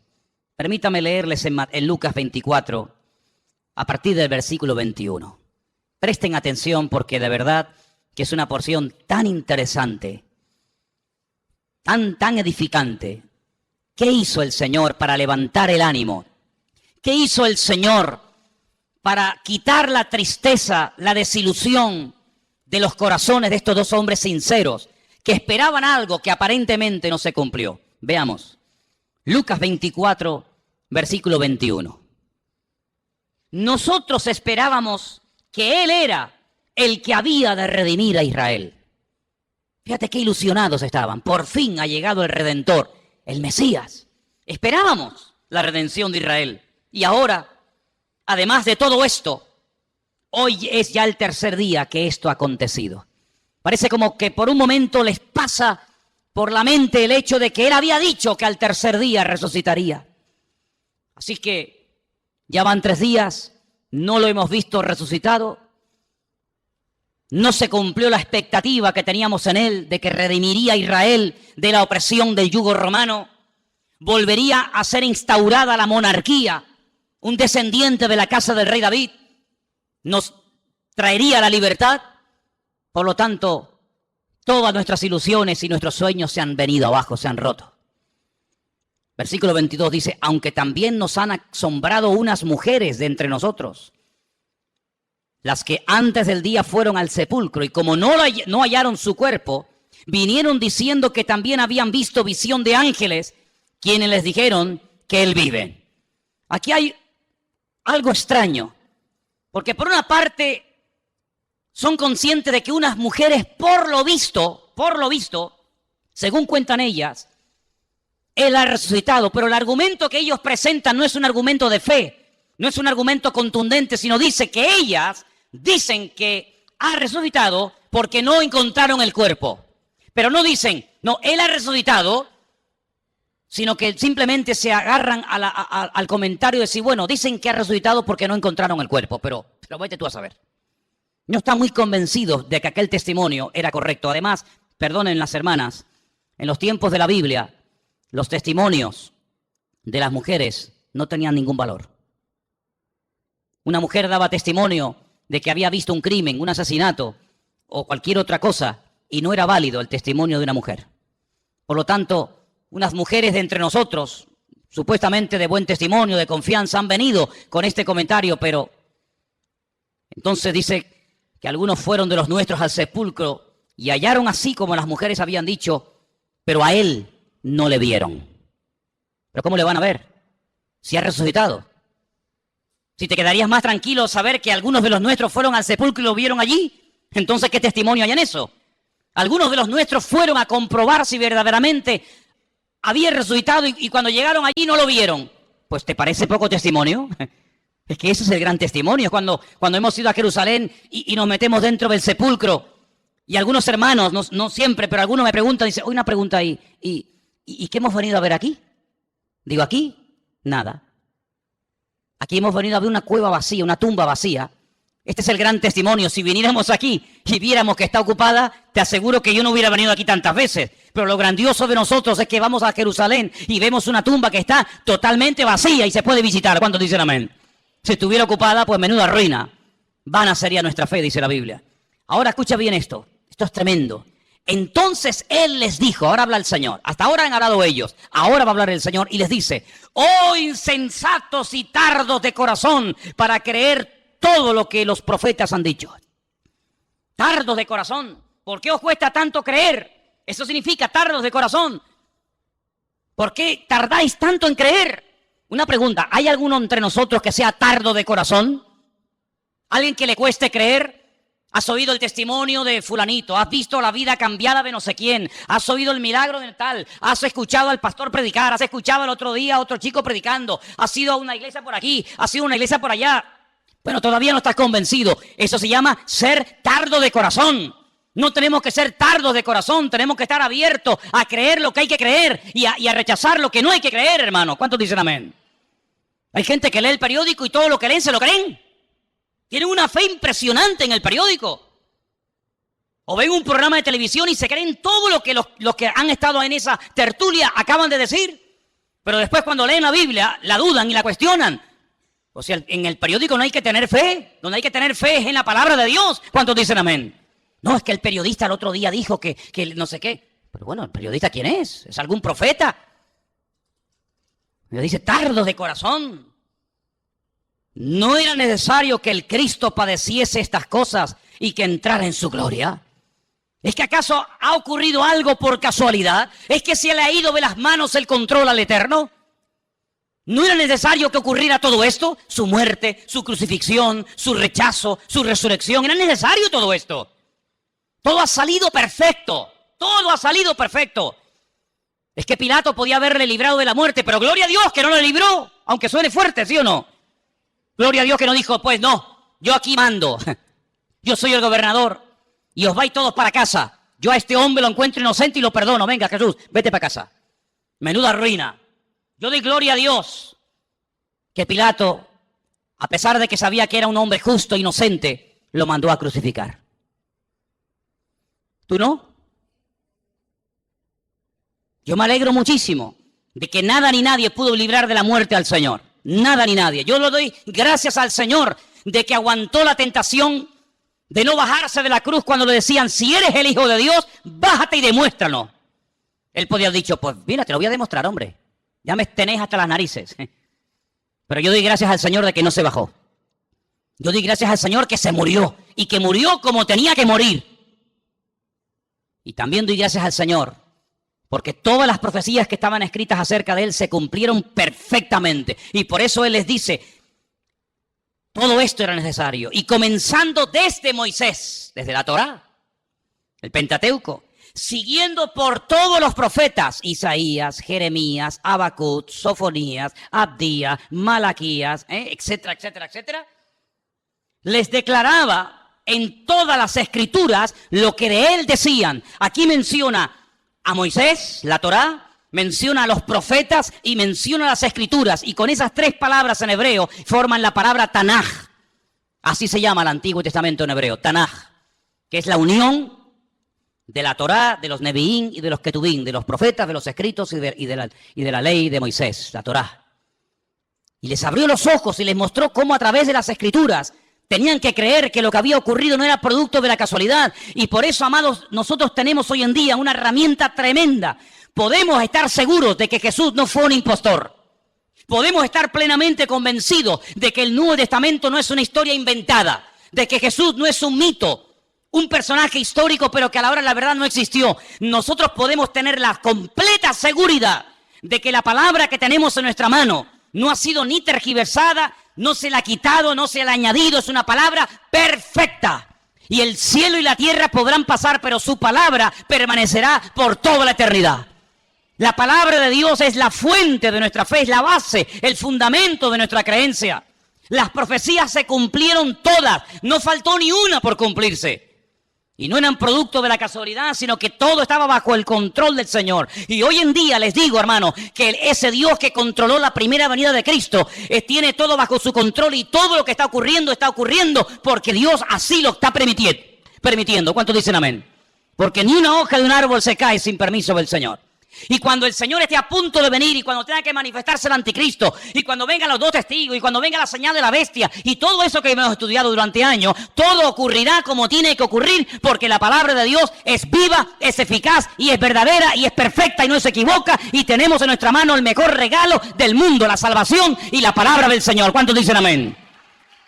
Permítame leerles en Lucas 24, a partir del versículo 21. Presten atención porque de verdad que es una porción tan interesante, tan edificante. ¿Qué hizo el Señor para levantar el ánimo? ¿Qué hizo el Señor para quitar la tristeza, la desilusión de los corazones de estos dos hombres sinceros que esperaban algo que aparentemente no se cumplió? Veamos. Lucas 24, versículo 21. Nosotros esperábamos que Él era el que había de redimir a Israel. Fíjate qué ilusionados estaban. Por fin ha llegado el Redentor, el Mesías. Esperábamos la redención de Israel. Y ahora, además de todo esto, hoy es ya el tercer día que esto ha acontecido. Parece como que por un momento les pasa por la mente el hecho de que Él había dicho que al tercer día resucitaría. Así que ya van 3 días, no lo hemos visto resucitado. No se cumplió la expectativa que teníamos en Él de que redimiría a Israel de la opresión del yugo romano. Volvería a ser instaurada la monarquía. Un descendiente de la casa del rey David nos traería la libertad. Por lo tanto, todas nuestras ilusiones y nuestros sueños se han venido abajo, se han roto. Versículo 22 dice, aunque también nos han asombrado unas mujeres de entre nosotros, las que antes del día fueron al sepulcro y como no hallaron su cuerpo, vinieron diciendo que también habían visto visión de ángeles, quienes les dijeron que Él vive. Aquí hay algo extraño, porque por una parte son conscientes de que unas mujeres por lo visto, según cuentan ellas, Él ha resucitado, pero el argumento que ellos presentan no es un argumento de fe, no es un argumento contundente, sino dice que ellas dicen que ha resucitado porque no encontraron el cuerpo. Pero no dicen, no, Él ha resucitado sino que simplemente se agarran al comentario de decir, bueno, dicen que ha resucitado porque no encontraron el cuerpo, pero vete tú a saber. No están muy convencidos de que aquel testimonio era correcto. Además, perdonen las hermanas, en los tiempos de la Biblia, los testimonios de las mujeres no tenían ningún valor. Una mujer daba testimonio de que había visto un crimen, un asesinato o cualquier otra cosa, y no era válido el testimonio de una mujer. Por lo tanto, unas mujeres de entre nosotros, supuestamente de buen testimonio, de confianza, han venido con este comentario, pero entonces dice que algunos fueron de los nuestros al sepulcro y hallaron así como las mujeres habían dicho, pero a él no le vieron. ¿Pero cómo le van a ver si ha resucitado? Si te quedarías más tranquilo saber que algunos de los nuestros fueron al sepulcro y lo vieron allí, entonces ¿qué testimonio hay en eso? Algunos de los nuestros fueron a comprobar si verdaderamente había resucitado y cuando llegaron allí no lo vieron. Pues ¿te parece poco testimonio? Es que ese es el gran testimonio, cuando hemos ido a Jerusalén y nos metemos dentro del sepulcro. Y algunos hermanos, no siempre, pero algunos me preguntan, dicen, una pregunta ahí, ¿y qué hemos venido a ver aquí? Digo, aquí, nada. Aquí hemos venido a ver una cueva vacía, una tumba vacía. Este es el gran testimonio. Si viniéramos aquí y viéramos que está ocupada, te aseguro que yo no hubiera venido aquí tantas veces. Pero lo grandioso de nosotros es que vamos a Jerusalén y vemos una tumba que está totalmente vacía y se puede visitar. ¿Cuántos dicen amén? Si estuviera ocupada, pues menuda ruina. Vana sería nuestra fe, dice la Biblia. Ahora escucha bien esto. Esto es tremendo. Entonces Él les dijo, ahora habla el Señor. Hasta ahora han hablado ellos. Ahora va a hablar el Señor y les dice, oh insensatos y tardos de corazón para creer todo lo que los profetas han dicho. Tardos de corazón. ¿Por qué os cuesta tanto creer? Eso significa tardos de corazón. ¿Por qué tardáis tanto en creer? Una pregunta, ¿hay alguno entre nosotros que sea tardo de corazón? ¿Alguien que le cueste creer? ¿Has oído el testimonio de fulanito? ¿Has visto la vida cambiada de no sé quién? ¿Has oído el milagro del tal? ¿Has escuchado al pastor predicar? ¿Has escuchado el otro día a otro chico predicando? ¿Has ido a una iglesia por aquí? ¿Has ido a una iglesia por allá? Pero todavía no estás convencido. Eso se llama ser tardo de corazón. No tenemos que ser tardos de corazón, tenemos que estar abiertos a creer lo que hay que creer y a rechazar lo que no hay que creer, hermano. ¿Cuántos dicen amén? Hay gente que lee el periódico y todo lo que leen se lo creen. Tienen una fe impresionante en el periódico. O ven un programa de televisión y se creen todo lo que los que han estado en esa tertulia acaban de decir. Pero después cuando leen la Biblia, la dudan y la cuestionan. O sea, en el periódico no hay que tener fe. Donde hay que tener fe es en la palabra de Dios. ¿Cuántos dicen amén? No, es que el periodista el otro día dijo que no sé qué. Pero bueno, ¿el periodista quién es? ¿Es algún profeta? Me dice, tardos de corazón. ¿No era necesario que el Cristo padeciese estas cosas y que entrara en su gloria? ¿Es que acaso ha ocurrido algo por casualidad? ¿Es que se le ha ido de las manos el control al Eterno? ¿No era necesario que ocurriera todo esto? Su muerte, su crucifixión, su rechazo, su resurrección. ¿Era necesario todo esto? Todo ha salido perfecto. Todo ha salido perfecto. Es que Pilato podía haberle librado de la muerte, pero gloria a Dios que no le libró, aunque suene fuerte, ¿sí o no? Gloria a Dios que no dijo, pues no, yo aquí mando. Yo soy el gobernador y os vais todos para casa. Yo a este hombre lo encuentro inocente y lo perdono. Venga, Jesús, vete para casa. Menuda ruina. Yo doy gloria a Dios que Pilato, a pesar de que sabía que era un hombre justo e inocente, lo mandó a crucificar. ¿Tú no? Yo me alegro muchísimo de que nada ni nadie pudo librar de la muerte al Señor. Nada ni nadie. Yo le doy gracias al Señor de que aguantó la tentación de no bajarse de la cruz cuando le decían, si eres el Hijo de Dios, bájate y demuéstralo. Él podía haber dicho, pues mira, te lo voy a demostrar, hombre. Ya me tenés hasta las narices. Pero yo doy gracias al Señor de que no se bajó. Yo doy gracias al Señor que se murió y que murió como tenía que morir. Y también doy gracias al Señor porque todas las profecías que estaban escritas acerca de Él se cumplieron perfectamente. Y por eso Él les dice, todo esto era necesario. Y comenzando desde Moisés, desde la Torá, el Pentateuco, siguiendo por todos los profetas, Isaías, Jeremías, Habacuc, Sofonías, Abdías, Malaquías, etcétera, etcétera, etcétera, les declaraba en todas las escrituras lo que de él decían. Aquí menciona a Moisés, la Torá, menciona a los profetas y menciona las escrituras. Y con esas tres palabras en hebreo forman la palabra Tanaj. Así se llama el Antiguo Testamento en hebreo, Tanaj, que es la unión de la Torá, de los Neviín y de los Ketubín, de los profetas, de los escritos y de la ley de Moisés, la Torá. Y les abrió los ojos y les mostró cómo a través de las escrituras tenían que creer que lo que había ocurrido no era producto de la casualidad. Y por eso, amados, nosotros tenemos hoy en día una herramienta tremenda. Podemos estar seguros de que Jesús no fue un impostor. Podemos estar plenamente convencidos de que el Nuevo Testamento no es una historia inventada, de que Jesús no es un mito, un personaje histórico, pero que a la hora de la verdad no existió. Nosotros podemos tener la completa seguridad de que la palabra que tenemos en nuestra mano no ha sido ni tergiversada, no se la ha quitado, no se la ha añadido, es una palabra perfecta. Y el cielo y la tierra podrán pasar, pero su palabra permanecerá por toda la eternidad. La palabra de Dios es la fuente de nuestra fe, es la base, el fundamento de nuestra creencia. Las profecías se cumplieron todas, no faltó ni una por cumplirse. Y no eran producto de la casualidad, sino que todo estaba bajo el control del Señor. Y hoy en día les digo, hermano, que ese Dios que controló la primera venida de Cristo tiene todo bajo su control, y todo lo que está ocurriendo porque Dios así lo está permitiendo. ¿Cuántos dicen amén? Porque ni una hoja de un árbol se cae sin permiso del Señor. Y cuando el Señor esté a punto de venir, y cuando tenga que manifestarse el anticristo, y cuando vengan los dos testigos, y cuando venga la señal de la bestia, y todo eso que hemos estudiado durante años, todo ocurrirá como tiene que ocurrir, porque la palabra de Dios es viva, es eficaz, y es verdadera, y es perfecta, y no se equivoca, y tenemos en nuestra mano el mejor regalo del mundo, la salvación y la palabra del Señor. ¿Cuántos dicen amén?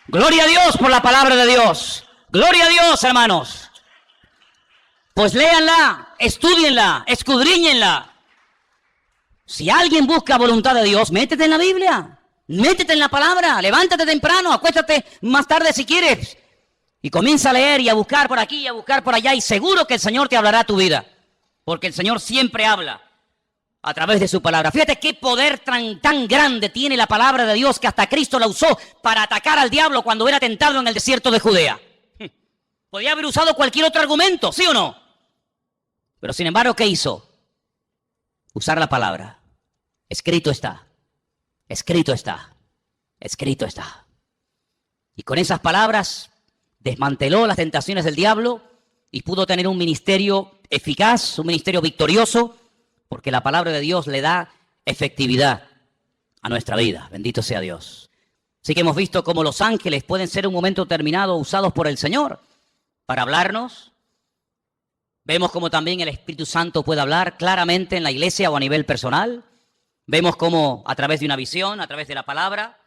Gloria a Dios por la palabra de Dios. Gloria a Dios, hermanos. Pues léanla, estúdienla, escudriñenla. Si alguien busca voluntad de Dios, métete en la Biblia, métete en la palabra, levántate temprano, acuéstate más tarde si quieres, y comienza a leer y a buscar por aquí y a buscar por allá, y seguro que el Señor te hablará a tu vida, porque el Señor siempre habla a través de su palabra. Fíjate qué poder tan grande tiene la palabra de Dios, que hasta Cristo la usó para atacar al diablo cuando era tentado en el desierto de Judea. Podía haber usado cualquier otro argumento, ¿sí o no? Pero sin embargo, ¿qué hizo? Usar la palabra. Escrito está, escrito está, escrito está. Y con esas palabras desmanteló las tentaciones del diablo y pudo tener un ministerio eficaz, un ministerio victorioso, porque la palabra de Dios le da efectividad a nuestra vida. Bendito sea Dios. Así que hemos visto cómo los ángeles pueden ser en un momento determinado usados por el Señor para hablarnos. Vemos cómo también el Espíritu Santo puede hablar claramente en la iglesia o a nivel personal. Vemos cómo a través de una visión, a través de la palabra.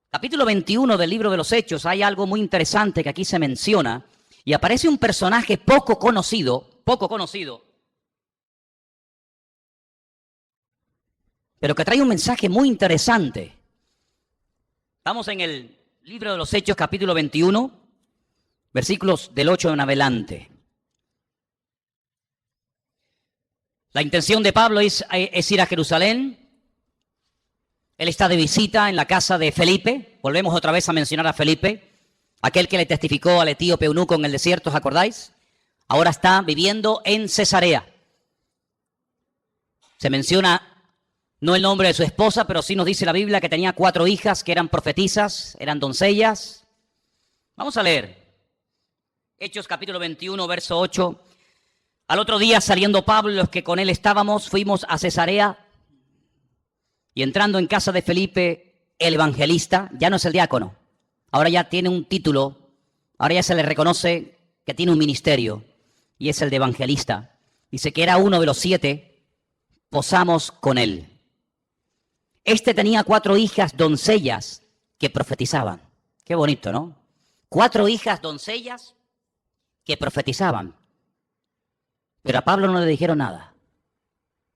Capítulo 21 del libro de los Hechos, hay algo muy interesante que aquí se menciona, y aparece un personaje poco conocido, pero que trae un mensaje muy interesante. Estamos en el libro de los Hechos, capítulo 21, versículos del 8 en adelante. La intención de Pablo es ir a Jerusalén. Él está de visita en la casa de Felipe. Volvemos otra vez a mencionar a Felipe, aquel que le testificó al etíope eunuco en el desierto, ¿os acordáis? Ahora está viviendo en Cesarea. Se menciona no el nombre de su esposa, pero sí nos dice la Biblia que tenía 4 hijas que eran profetisas, eran doncellas. Vamos a leer. Hechos capítulo 21, verso 8. Al otro día, saliendo Pablo y los que con él estábamos, fuimos a Cesarea. Y entrando en casa de Felipe, el evangelista, ya no es el diácono, ahora ya tiene un título, ahora ya se le reconoce que tiene un ministerio, y es el de evangelista. Dice que era uno de los 7, posamos con él. Este tenía 4 hijas doncellas que profetizaban. Qué bonito, ¿no? 4 hijas doncellas que profetizaban. Pero a Pablo no le dijeron nada.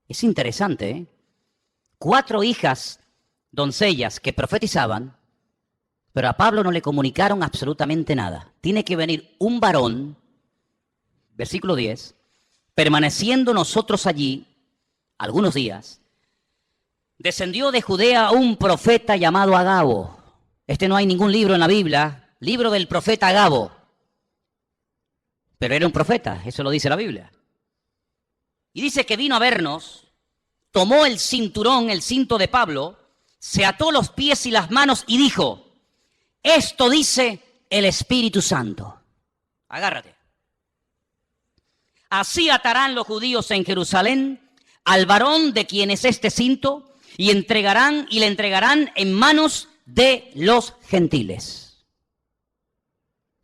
Es interesante, ¿eh? 4 hijas doncellas que profetizaban, pero a Pablo no le comunicaron absolutamente nada. Tiene que venir un varón, versículo 10, permaneciendo nosotros allí algunos días, descendió de Judea un profeta llamado Agabo. No hay ningún libro en la Biblia, libro del profeta Agabo, pero era un profeta, eso lo dice la Biblia. Y dice que vino a vernos tomó el cinturón, el cinto de Pablo, se ató los pies y las manos y dijo, esto dice el Espíritu Santo. Agárrate. Así atarán los judíos en Jerusalén al varón de quien es este cinto y le entregarán en manos de los gentiles.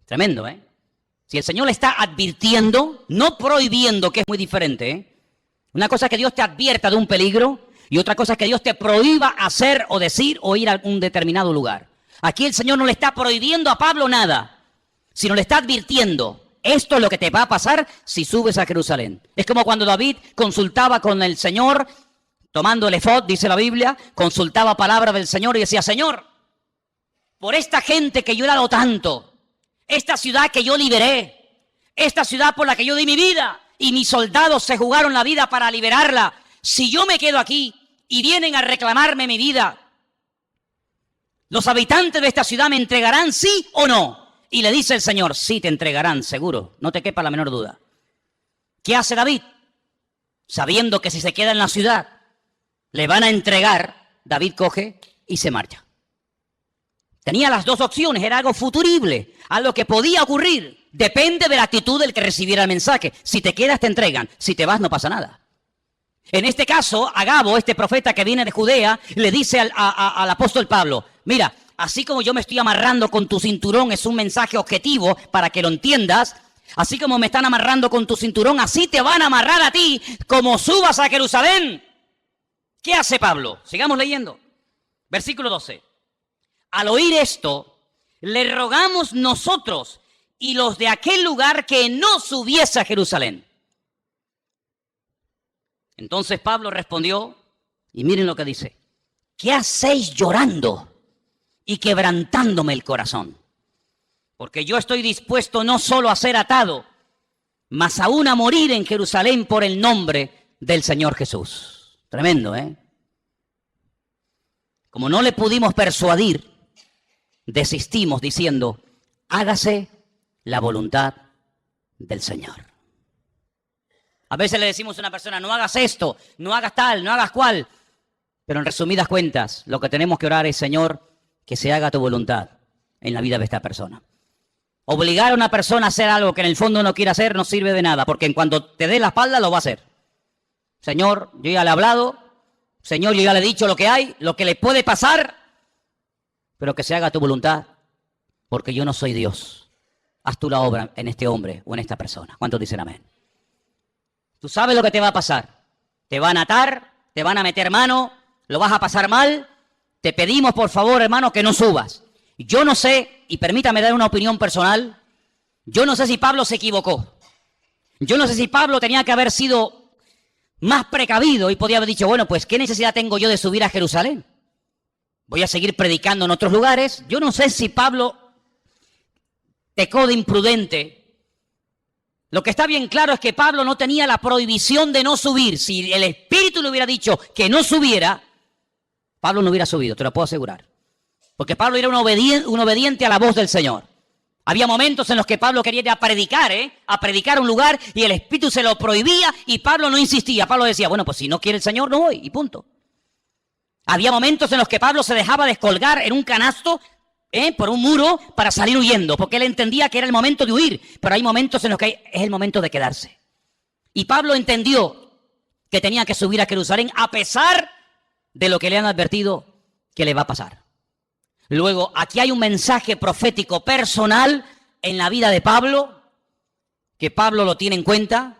Tremendo, ¿eh? Si el Señor le está advirtiendo, no prohibiendo, que es muy diferente, ¿eh? Una cosa es que Dios te advierta de un peligro y otra cosa es que Dios te prohíba hacer o decir o ir a un determinado lugar. Aquí el Señor no le está prohibiendo a Pablo nada, sino le está advirtiendo. Esto es lo que te va a pasar si subes a Jerusalén. Es como cuando David consultaba con el Señor, tomando el efod, dice la Biblia, consultaba palabra del Señor y decía, Señor, por esta gente que yo he dado tanto, esta ciudad que yo liberé, esta ciudad por la que yo di mi vida y mis soldados se jugaron la vida para liberarla, si yo me quedo aquí y vienen a reclamarme mi vida, ¿los habitantes de esta ciudad me entregarán sí o no? Y le dice el Señor, sí te entregarán, seguro, no te quepa la menor duda. ¿Qué hace David? Sabiendo que si se queda en la ciudad, le van a entregar, David coge y se marcha. Tenía las dos opciones, era algo futurible, algo que podía ocurrir. Depende de la actitud del que recibiera el mensaje. Si te quedas, te entregan. Si te vas, no pasa nada. En este caso, Agabo, este profeta que viene de Judea, le dice al apóstol Pablo, mira, así como yo me estoy amarrando con tu cinturón, es un mensaje objetivo para que lo entiendas. Así como me están amarrando con tu cinturón, así te van a amarrar a ti como subas a Jerusalén. ¿Qué hace Pablo? Sigamos leyendo. Versículo 12. Al oír esto, le rogamos nosotros y los de aquel lugar que no subiese a Jerusalén. Entonces Pablo respondió, y miren lo que dice, ¿qué hacéis llorando y quebrantándome el corazón? Porque yo estoy dispuesto no solo a ser atado, mas aún a morir en Jerusalén por el nombre del Señor Jesús. Tremendo, ¿eh? Como no le pudimos persuadir, desistimos diciendo, hágase la voluntad del Señor. A veces le decimos a una persona, no hagas esto, no hagas tal, no hagas cual. Pero en resumidas cuentas, lo que tenemos que orar es, Señor, que se haga tu voluntad en la vida de esta persona. Obligar a una persona a hacer algo que en el fondo no quiere hacer no sirve de nada, porque en cuanto te dé la espalda lo va a hacer. Señor, yo ya le he hablado, Señor, yo ya le he dicho lo que hay, lo que le puede pasar, pero que se haga tu voluntad, porque yo no soy Dios. Haz tú la obra en este hombre o en esta persona. ¿Cuántos dicen amén? Tú sabes lo que te va a pasar. Te van a atar, te van a meter mano, lo vas a pasar mal. Te pedimos, por favor, hermano, que no subas. Yo no sé, y permítame dar una opinión personal, yo no sé si Pablo se equivocó. Yo no sé si Pablo tenía que haber sido más precavido y podía haber dicho, bueno, pues, ¿qué necesidad tengo yo de subir a Jerusalén? Voy a seguir predicando en otros lugares. Yo no sé si Pablo pecó de imprudente. Lo que está bien claro es que Pablo no tenía la prohibición de no subir. Si el Espíritu le hubiera dicho que no subiera, Pablo no hubiera subido, te lo puedo asegurar. Porque Pablo era un obediente a la voz del Señor. Había momentos en los que Pablo quería ir a predicar a un lugar y el Espíritu se lo prohibía y Pablo no insistía. Pablo decía, bueno, pues si no quiere el Señor, no voy y punto. Había momentos en los que Pablo se dejaba descolgar en un canasto por un muro para salir huyendo, porque él entendía que era el momento de huir, pero hay momentos en los que es el momento de quedarse. Y Pablo entendió que tenía que subir a Jerusalén a pesar de lo que le han advertido que le va a pasar. Luego, aquí hay un mensaje profético personal en la vida de Pablo, que Pablo lo tiene en cuenta,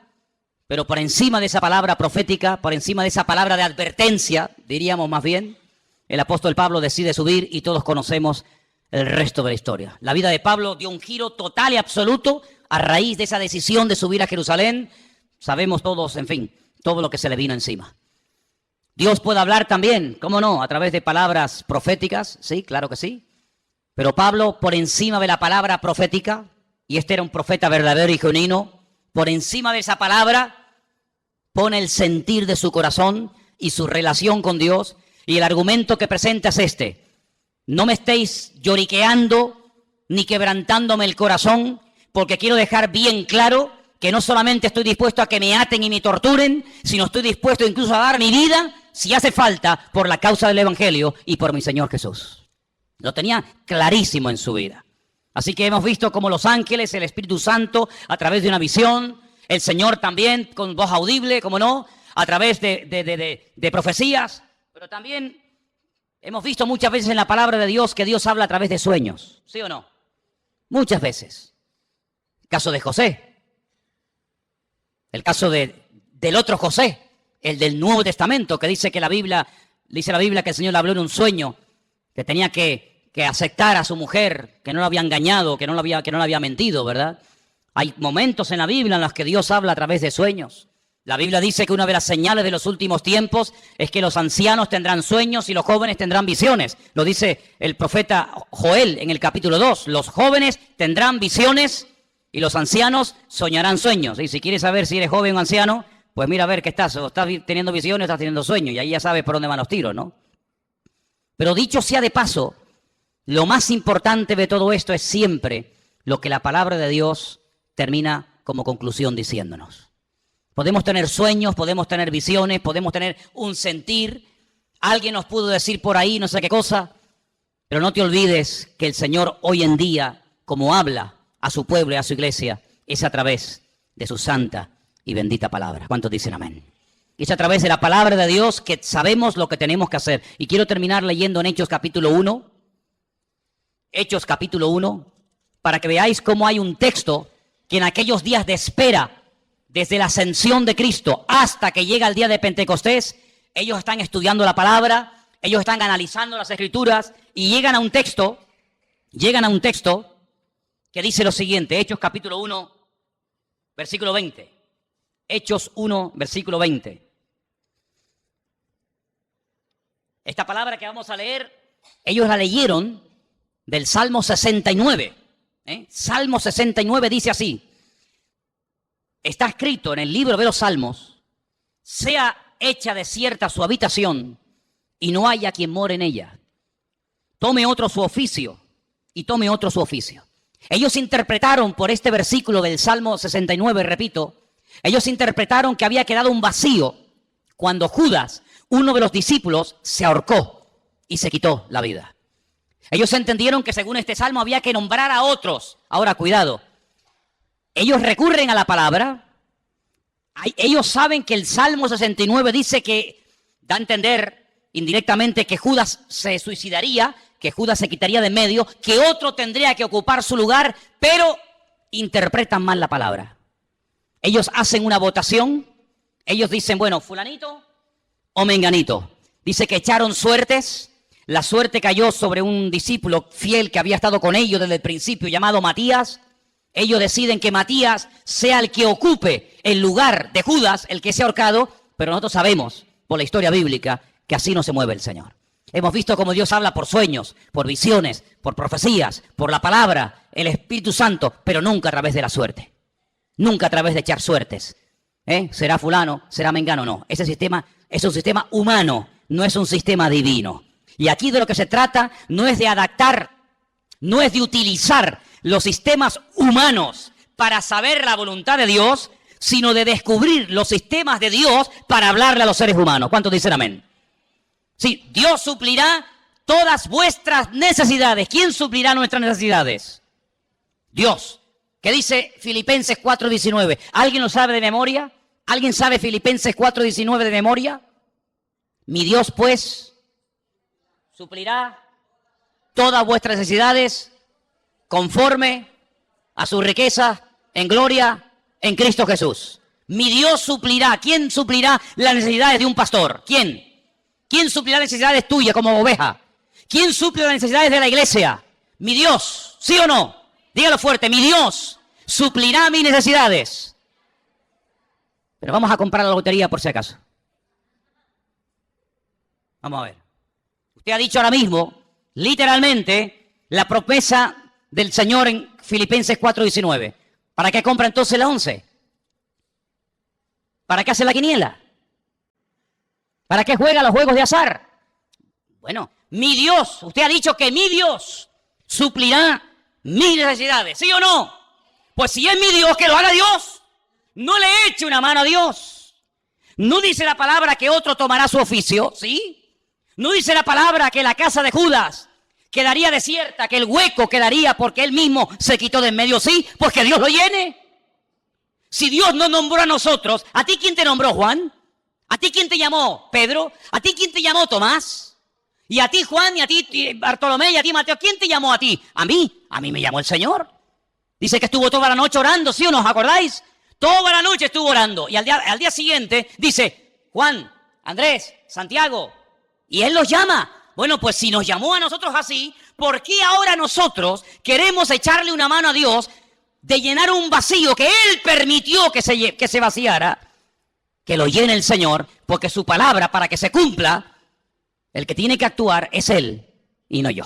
pero por encima de esa palabra profética, por encima de esa palabra de advertencia, diríamos más bien, el apóstol Pablo decide subir y todos conocemos el resto de la historia. La vida de Pablo dio un giro total y absoluto a raíz de esa decisión de subir a Jerusalén. Sabemos todos, en fin, todo lo que se le vino encima. Dios puede hablar también, ¿cómo no? A través de palabras proféticas, sí, claro que sí. Pero Pablo, por encima de la palabra profética, y este era un profeta verdadero y genuino, por encima de esa palabra, pone el sentir de su corazón y su relación con Dios. Y el argumento que presenta es este: no me estéis lloriqueando ni quebrantándome el corazón, porque quiero dejar bien claro que no solamente estoy dispuesto a que me aten y me torturen, sino estoy dispuesto incluso a dar mi vida, si hace falta, por la causa del Evangelio y por mi Señor Jesús. Lo tenía clarísimo en su vida. Así que hemos visto cómo los ángeles, el Espíritu Santo, a través de una visión, el Señor también con voz audible, como no, a través de profecías, pero también hemos visto muchas veces en la palabra de Dios que Dios habla a través de sueños, ¿sí o no? Muchas veces. El caso de José, el caso del otro José, el del Nuevo Testamento, que dice la Biblia que el Señor le habló en un sueño, que tenía que aceptar a su mujer, que no la había engañado, que no le había mentido, ¿verdad? Hay momentos en la Biblia en los que Dios habla a través de sueños. La Biblia dice que una de las señales de los últimos tiempos es que los ancianos tendrán sueños y los jóvenes tendrán visiones. Lo dice el profeta Joel en el capítulo 2. Los jóvenes tendrán visiones y los ancianos soñarán sueños. Y si quieres saber si eres joven o anciano, pues mira a ver qué estás. O estás teniendo visiones o estás teniendo sueños. Y ahí ya sabes por dónde van los tiros, ¿no? Pero dicho sea de paso, lo más importante de todo esto es siempre lo que la palabra de Dios termina como conclusión diciéndonos. Podemos tener sueños, podemos tener visiones, podemos tener un sentir. Alguien nos pudo decir por ahí no sé qué cosa, pero no te olvides que el Señor hoy en día, como habla a su pueblo y a su iglesia, es a través de su santa y bendita palabra. ¿Cuántos dicen amén? Es a través de la palabra de Dios que sabemos lo que tenemos que hacer. Y quiero terminar leyendo en Hechos capítulo 1. Hechos capítulo 1, para que veáis cómo hay un texto que en aquellos días de espera, desde la ascensión de Cristo hasta que llega el día de Pentecostés, ellos están estudiando la palabra, ellos están analizando las Escrituras y llegan a un texto que dice lo siguiente, Hechos capítulo 1, versículo 20. Hechos 1, versículo 20. Esta palabra que vamos a leer, ellos la leyeron del Salmo 69. Salmo 69 dice así. Está escrito en el libro de los Salmos, sea hecha desierta su habitación y no haya quien more en ella. Tome otro su oficio y tome otro su oficio. Ellos interpretaron por este versículo del Salmo 69, repito, ellos interpretaron que había quedado un vacío cuando Judas, uno de los discípulos, se ahorcó y se quitó la vida. Ellos entendieron que según este salmo había que nombrar a otros. Ahora, cuidado. Ellos recurren a la palabra. Ellos saben que el Salmo 69 dice que, da a entender indirectamente que Judas se suicidaría, que Judas se quitaría de en medio, que otro tendría que ocupar su lugar, pero interpretan mal la palabra. Ellos hacen una votación. Ellos dicen, bueno, fulanito o menganito. Dice que echaron suertes. La suerte cayó sobre un discípulo fiel que había estado con ellos desde el principio, llamado Matías. Ellos deciden que Matías sea el que ocupe el lugar de Judas, el que se ha ahorcado, pero nosotros sabemos, por la historia bíblica, que así no se mueve el Señor. Hemos visto cómo Dios habla por sueños, por visiones, por profecías, por la palabra, el Espíritu Santo, pero nunca a través de la suerte. Nunca a través de echar suertes. ¿Será fulano? ¿Será mengano? No. Ese sistema es un sistema humano, no es un sistema divino. Y aquí de lo que se trata no es de adaptar, no es de utilizar los sistemas humanos para saber la voluntad de Dios, sino de descubrir los sistemas de Dios para hablarle a los seres humanos. ¿Cuántos dicen amén? Sí, Dios suplirá todas vuestras necesidades. ¿Quién suplirá nuestras necesidades? Dios. ¿Qué dice Filipenses 4:19? ¿Alguien lo sabe de memoria? ¿Alguien sabe Filipenses 4:19 de memoria? Mi Dios, pues, suplirá todas vuestras necesidades conforme a su riqueza en gloria en Cristo Jesús. Mi Dios suplirá. ¿Quién suplirá las necesidades de un pastor? ¿Quién? ¿Quién suplirá las necesidades tuyas como oveja? ¿Quién suple las necesidades de la iglesia? Mi Dios. ¿Sí o no? Dígalo fuerte. Mi Dios suplirá mis necesidades. Pero vamos a comprar la lotería por si acaso. Vamos a ver. Usted ha dicho ahora mismo, literalmente, la promesa del Señor en Filipenses 4:19. ¿Para qué compra entonces la 11? ¿Para qué hace la quiniela? ¿Para qué juega los juegos de azar? Bueno, mi Dios, usted ha dicho que mi Dios suplirá mis necesidades, ¿sí o no? Pues si es mi Dios, que lo haga Dios. No le eche una mano a Dios. No dice la palabra que otro tomará su oficio, ¿sí? No dice la palabra que la casa de Judas quedaría desierta, que el hueco quedaría porque él mismo se quitó de en medio, sí, pues que Dios lo llene. Si Dios no nombró a nosotros, ¿a ti quién te nombró, Juan? ¿A ti quién te llamó, Pedro? ¿A ti quién te llamó, Tomás? Y a ti, Juan, y a ti, Bartolomé, y a ti, Mateo. ¿Quién te llamó a ti? A mí me llamó el Señor. Dice que estuvo toda la noche orando, ¿sí o no? ¿Os acordáis? Toda la noche estuvo orando. Y al día siguiente dice, Juan, Andrés, Santiago, y Él los llama. Bueno, pues si nos llamó a nosotros así, ¿por qué ahora nosotros queremos echarle una mano a Dios de llenar un vacío que Él permitió que se vaciara? Que lo llene el Señor, porque su palabra, para que se cumpla, el que tiene que actuar es Él y no yo.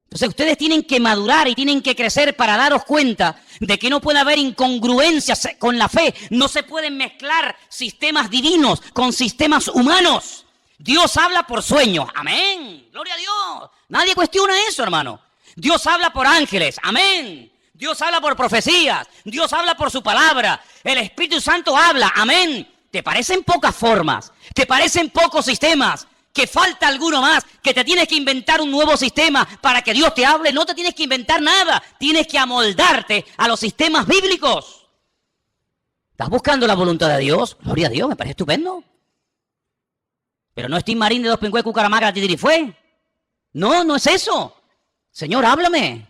Entonces ustedes tienen que madurar y tienen que crecer para daros cuenta de que no puede haber incongruencias con la fe. No se pueden mezclar sistemas divinos con sistemas humanos. Dios habla por sueños. Amén. Gloria a Dios. Nadie cuestiona eso, hermano. Dios habla por ángeles. Amén. Dios habla por profecías. Dios habla por su palabra. El Espíritu Santo habla. Amén. ¿Te parecen pocas formas? ¿Te parecen pocos sistemas? ¿Que falta alguno más? ¿Que te tienes que inventar un nuevo sistema para que Dios te hable? No te tienes que inventar nada. Tienes que amoldarte a los sistemas bíblicos. ¿Estás buscando la voluntad de Dios? Gloria a Dios, me parece estupendo. Pero no es Tim Marín de Dos Pingües, Cucaramaca, Titirifue. No, no es eso. Señor, háblame.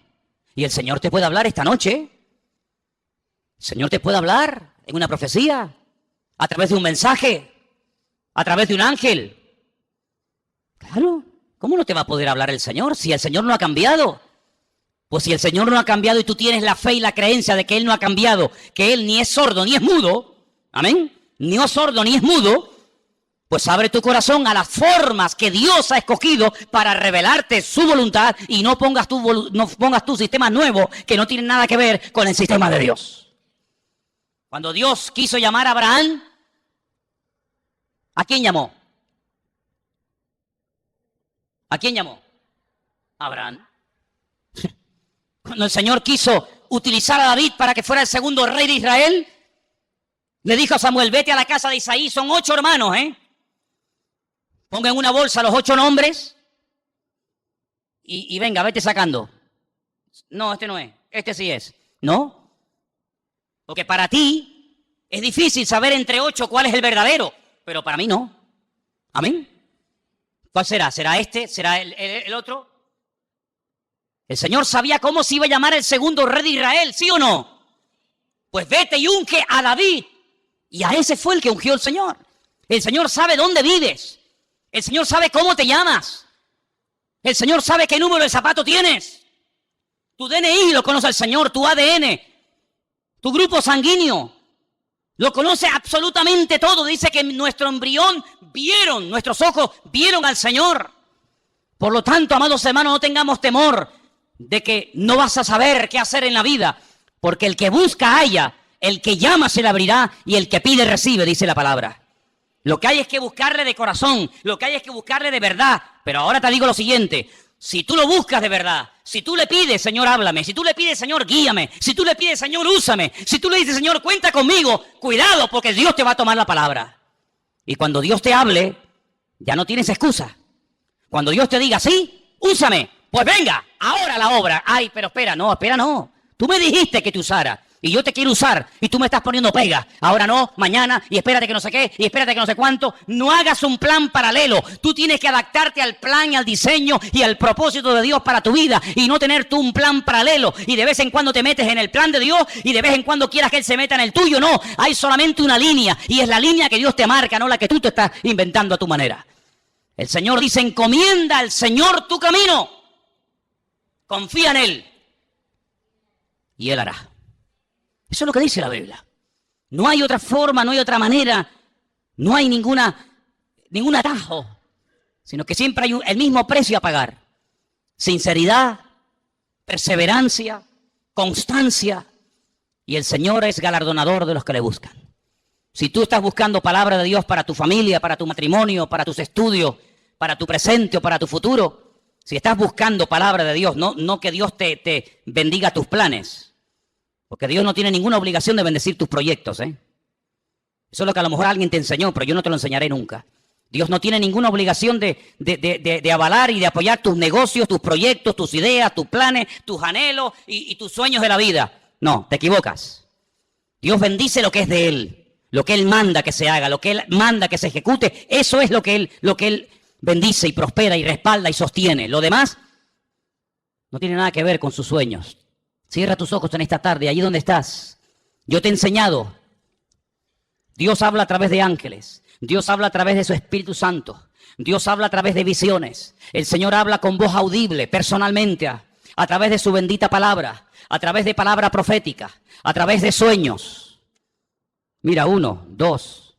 Y el Señor te puede hablar esta noche. El Señor te puede hablar en una profecía, a través de un mensaje, a través de un ángel. Claro, ¿cómo no te va a poder hablar el Señor si el Señor no ha cambiado? Pues si el Señor no ha cambiado y tú tienes la fe y la creencia de que Él no ha cambiado, que Él ni es sordo ni es mudo, amén, ni es sordo ni es mudo, pues abre tu corazón a las formas que Dios ha escogido para revelarte su voluntad y no pongas tu sistema nuevo que no tiene nada que ver con el sistema de Dios. Cuando Dios quiso llamar a Abraham, ¿a quién llamó? ¿A quién llamó? A Abraham. Cuando el Señor quiso utilizar a David para que fuera el segundo rey de Israel, le dijo a Samuel, vete a la casa de Isaí, son 8 hermanos, Ponga en una bolsa los 8 nombres y venga, vete sacando. No, este no es, este sí es. ¿No? Porque para ti es difícil saber entre 8 cuál es el verdadero, pero para mí no. ¿Amén? ¿Cuál será? ¿Será este? ¿Será el otro? El Señor sabía cómo se iba a llamar el segundo rey de Israel, ¿sí o no? Pues vete y unge a David. Y a ese fue el que ungió el Señor. El Señor sabe dónde vives. El Señor sabe cómo te llamas. El Señor sabe qué número de zapato tienes. Tu DNI lo conoce el Señor, tu ADN, tu grupo sanguíneo. Lo conoce absolutamente todo. Dice que nuestro embrión nuestros ojos vieron al Señor. Por lo tanto, amados hermanos, no tengamos temor de que no vas a saber qué hacer en la vida. Porque el que busca halla, el que llama se le abrirá y el que pide recibe, dice la palabra. Lo que hay es que buscarle de corazón, lo que hay es que buscarle de verdad. Pero ahora te digo lo siguiente, si tú lo buscas de verdad, si tú le pides, Señor, háblame, si tú le pides, Señor, guíame, si tú le pides, Señor, úsame, si tú le dices, Señor, cuenta conmigo, cuidado, porque Dios te va a tomar la palabra. Y cuando Dios te hable, ya no tienes excusa. Cuando Dios te diga, sí, úsame, pues venga, ahora la obra. Ay, pero espera, no. Tú me dijiste que te usara. Y yo te quiero usar y tú me estás poniendo pega. Ahora no, mañana, y espérate que no sé qué, y espérate que no sé cuánto. No hagas un plan paralelo. Tú tienes que adaptarte al plan y al diseño y al propósito de Dios para tu vida. Y no tener tú un plan paralelo. Y de vez en cuando te metes en el plan de Dios y de vez en cuando quieras que Él se meta en el tuyo. No, hay solamente una línea. Y es la línea que Dios te marca, no la que tú te estás inventando a tu manera. El Señor dice, encomienda al Señor tu camino. Confía en Él. Y Él hará. Eso es lo que dice la Biblia. No hay otra forma, no hay otra manera, no hay ningún atajo, sino que siempre hay el mismo precio a pagar. Sinceridad, perseverancia, constancia, y el Señor es galardonador de los que le buscan. Si tú estás buscando palabra de Dios para tu familia, para tu matrimonio, para tus estudios, para tu presente o para tu futuro, si estás buscando palabra de Dios, no que Dios te bendiga tus planes. Porque Dios no tiene ninguna obligación de bendecir tus proyectos, ¿eh? Eso es lo que a lo mejor alguien te enseñó, pero yo no te lo enseñaré nunca. Dios no tiene ninguna obligación de avalar y de apoyar tus negocios, tus proyectos, tus ideas, tus planes, tus anhelos y tus sueños de la vida. No, te equivocas. Dios bendice lo que es de Él, lo que Él manda que se haga, lo que Él manda que se ejecute. Eso es lo que Él bendice y prospera y respalda y sostiene. Lo demás no tiene nada que ver con sus sueños. Cierra tus ojos en esta tarde, allí donde estás. Yo te he enseñado. Dios habla a través de ángeles. Dios habla a través de su Espíritu Santo. Dios habla a través de visiones. El Señor habla con voz audible, personalmente, a través de su bendita palabra, a través de palabra profética, a través de sueños. Mira, 1, 2,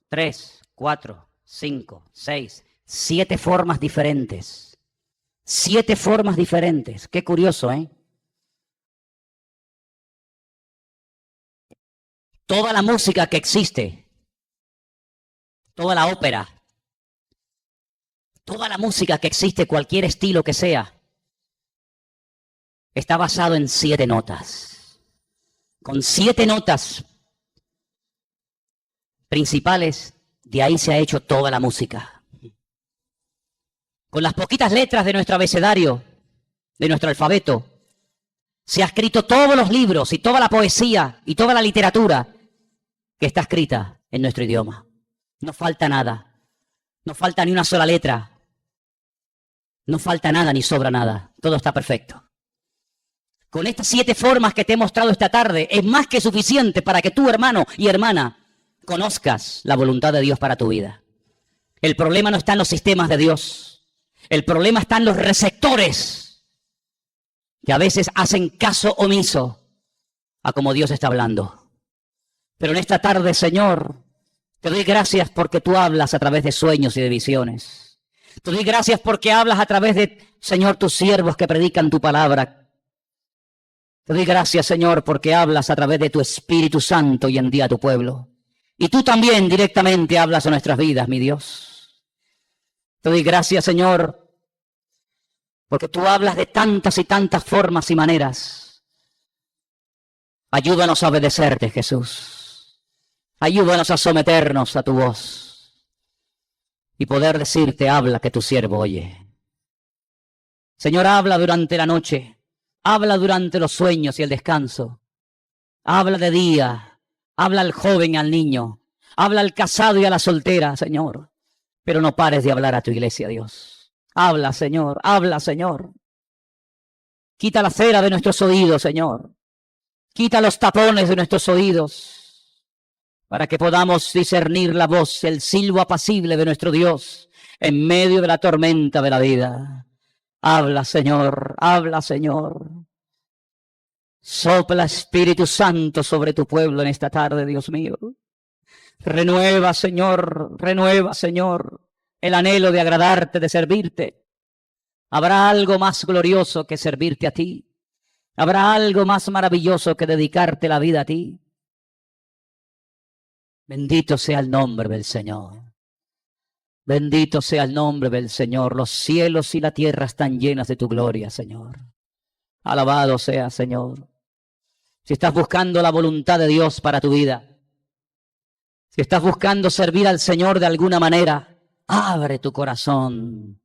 3, 4, 5, 6, 7 formas diferentes. 7 formas diferentes. Qué curioso, ¿eh? Toda la música que existe, toda la ópera, toda la música que existe, cualquier estilo que sea, está basado en 7 notas. Con 7 notas principales, de ahí se ha hecho toda la música. Con las poquitas letras de nuestro abecedario, de nuestro alfabeto, se ha escrito todos los libros y toda la poesía y toda la literatura que está escrita en nuestro idioma. No falta nada. No falta ni una sola letra. No falta nada ni sobra nada. Todo está perfecto. Con estas 7 formas que te he mostrado esta tarde, es más que suficiente para que tú, hermano y hermana, conozcas la voluntad de Dios para tu vida. El problema no está en los sistemas de Dios. El problema está en los receptores que a veces hacen caso omiso a como Dios está hablando. Pero en esta tarde, Señor, te doy gracias porque tú hablas a través de sueños y de visiones. Te doy gracias porque hablas a través de, Señor, tus siervos que predican tu palabra. Te doy gracias, Señor, porque hablas a través de tu Espíritu Santo y envía a tu pueblo. Y tú también directamente hablas a nuestras vidas, mi Dios. Te doy gracias, Señor, porque tú hablas de tantas y tantas formas y maneras. Ayúdanos a obedecerte, Jesús. Ayúdanos a someternos a tu voz y poder decirte, habla que tu siervo oye. Señor, habla durante la noche, habla durante los sueños y el descanso. Habla de día, habla al joven y al niño, habla al casado y a la soltera, Señor. Pero no pares de hablar a tu iglesia, Dios. Habla, Señor, habla, Señor. Quita la cera de nuestros oídos, Señor. Quita los tapones de nuestros oídos, para que podamos discernir la voz, el silbo apacible de nuestro Dios en medio de la tormenta de la vida. Habla, Señor, habla, Señor. Sopla, Espíritu Santo, sobre tu pueblo en esta tarde, Dios mío. Renueva, Señor, el anhelo de agradarte, de servirte. Habrá algo más glorioso que servirte a ti. Habrá algo más maravilloso que dedicarte la vida a ti. Bendito sea el nombre del Señor. Bendito sea el nombre del Señor. Los cielos y la tierra están llenas de tu gloria, Señor. Alabado sea, Señor. Si estás buscando la voluntad de Dios para tu vida, si estás buscando servir al Señor de alguna manera, abre tu corazón.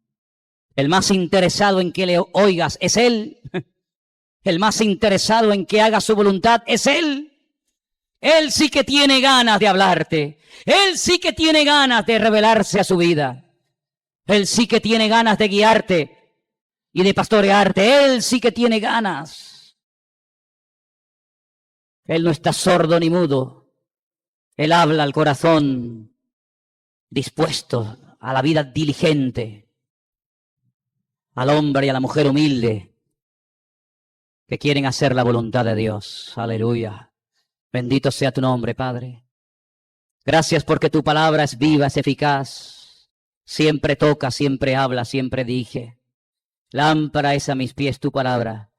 El más interesado en que le oigas es Él. El más interesado en que hagas su voluntad es Él. Él sí que tiene ganas de hablarte. Él sí que tiene ganas de revelarse a su vida. Él sí que tiene ganas de guiarte y de pastorearte. Él sí que tiene ganas. Él no está sordo ni mudo. Él habla al corazón dispuesto a la vida diligente, al hombre y a la mujer humilde que quieren hacer la voluntad de Dios. Aleluya. Bendito sea tu nombre, Padre. Gracias porque tu palabra es viva, es eficaz. Siempre toca, siempre habla, siempre dirige. Lámpara es a mis pies tu palabra